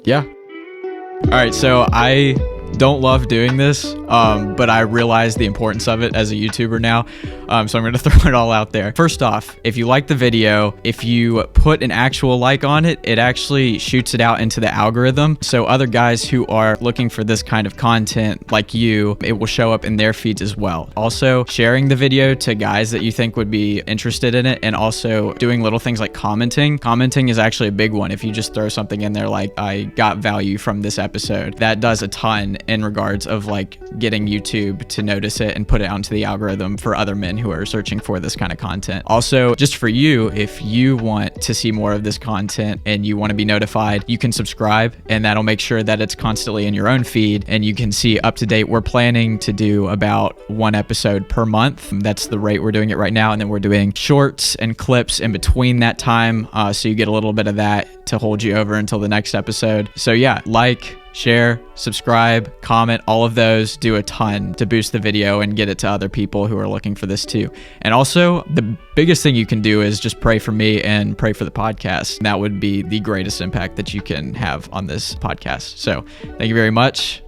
yeah. All right. So I don't love doing this, but I realize the importance of it as a YouTuber now. So I'm going to throw it all out there. First off, if you like the video, if you put an actual like on it, it actually shoots it out into the algorithm. So other guys who are looking for this kind of content like you, it will show up in their feeds as well. Also, sharing the video to guys that you think would be interested in it, and also doing little things like commenting. Commenting is actually a big one. If you just throw something in there like, I got value from this episode, that does a ton in regards of like getting YouTube to notice it and put it out into the algorithm for other men who are searching for this kind of content. Also, just for you, if you want to see more of this content and you want to be notified, you can subscribe, and that'll make sure that it's constantly in your own feed and you can see up to date. We're planning to do about 1 episode per month. That's the rate we're doing it right now. And then we're doing shorts and clips in between that time. So you get a little bit of that to hold you over until the next episode. So yeah, like, share, subscribe, comment, all of those do a ton to boost the video and get it to other people who are looking for this too. And also, the biggest thing you can do is just pray for me and pray for the podcast. That would be the greatest impact that you can have on this podcast. So thank you very much.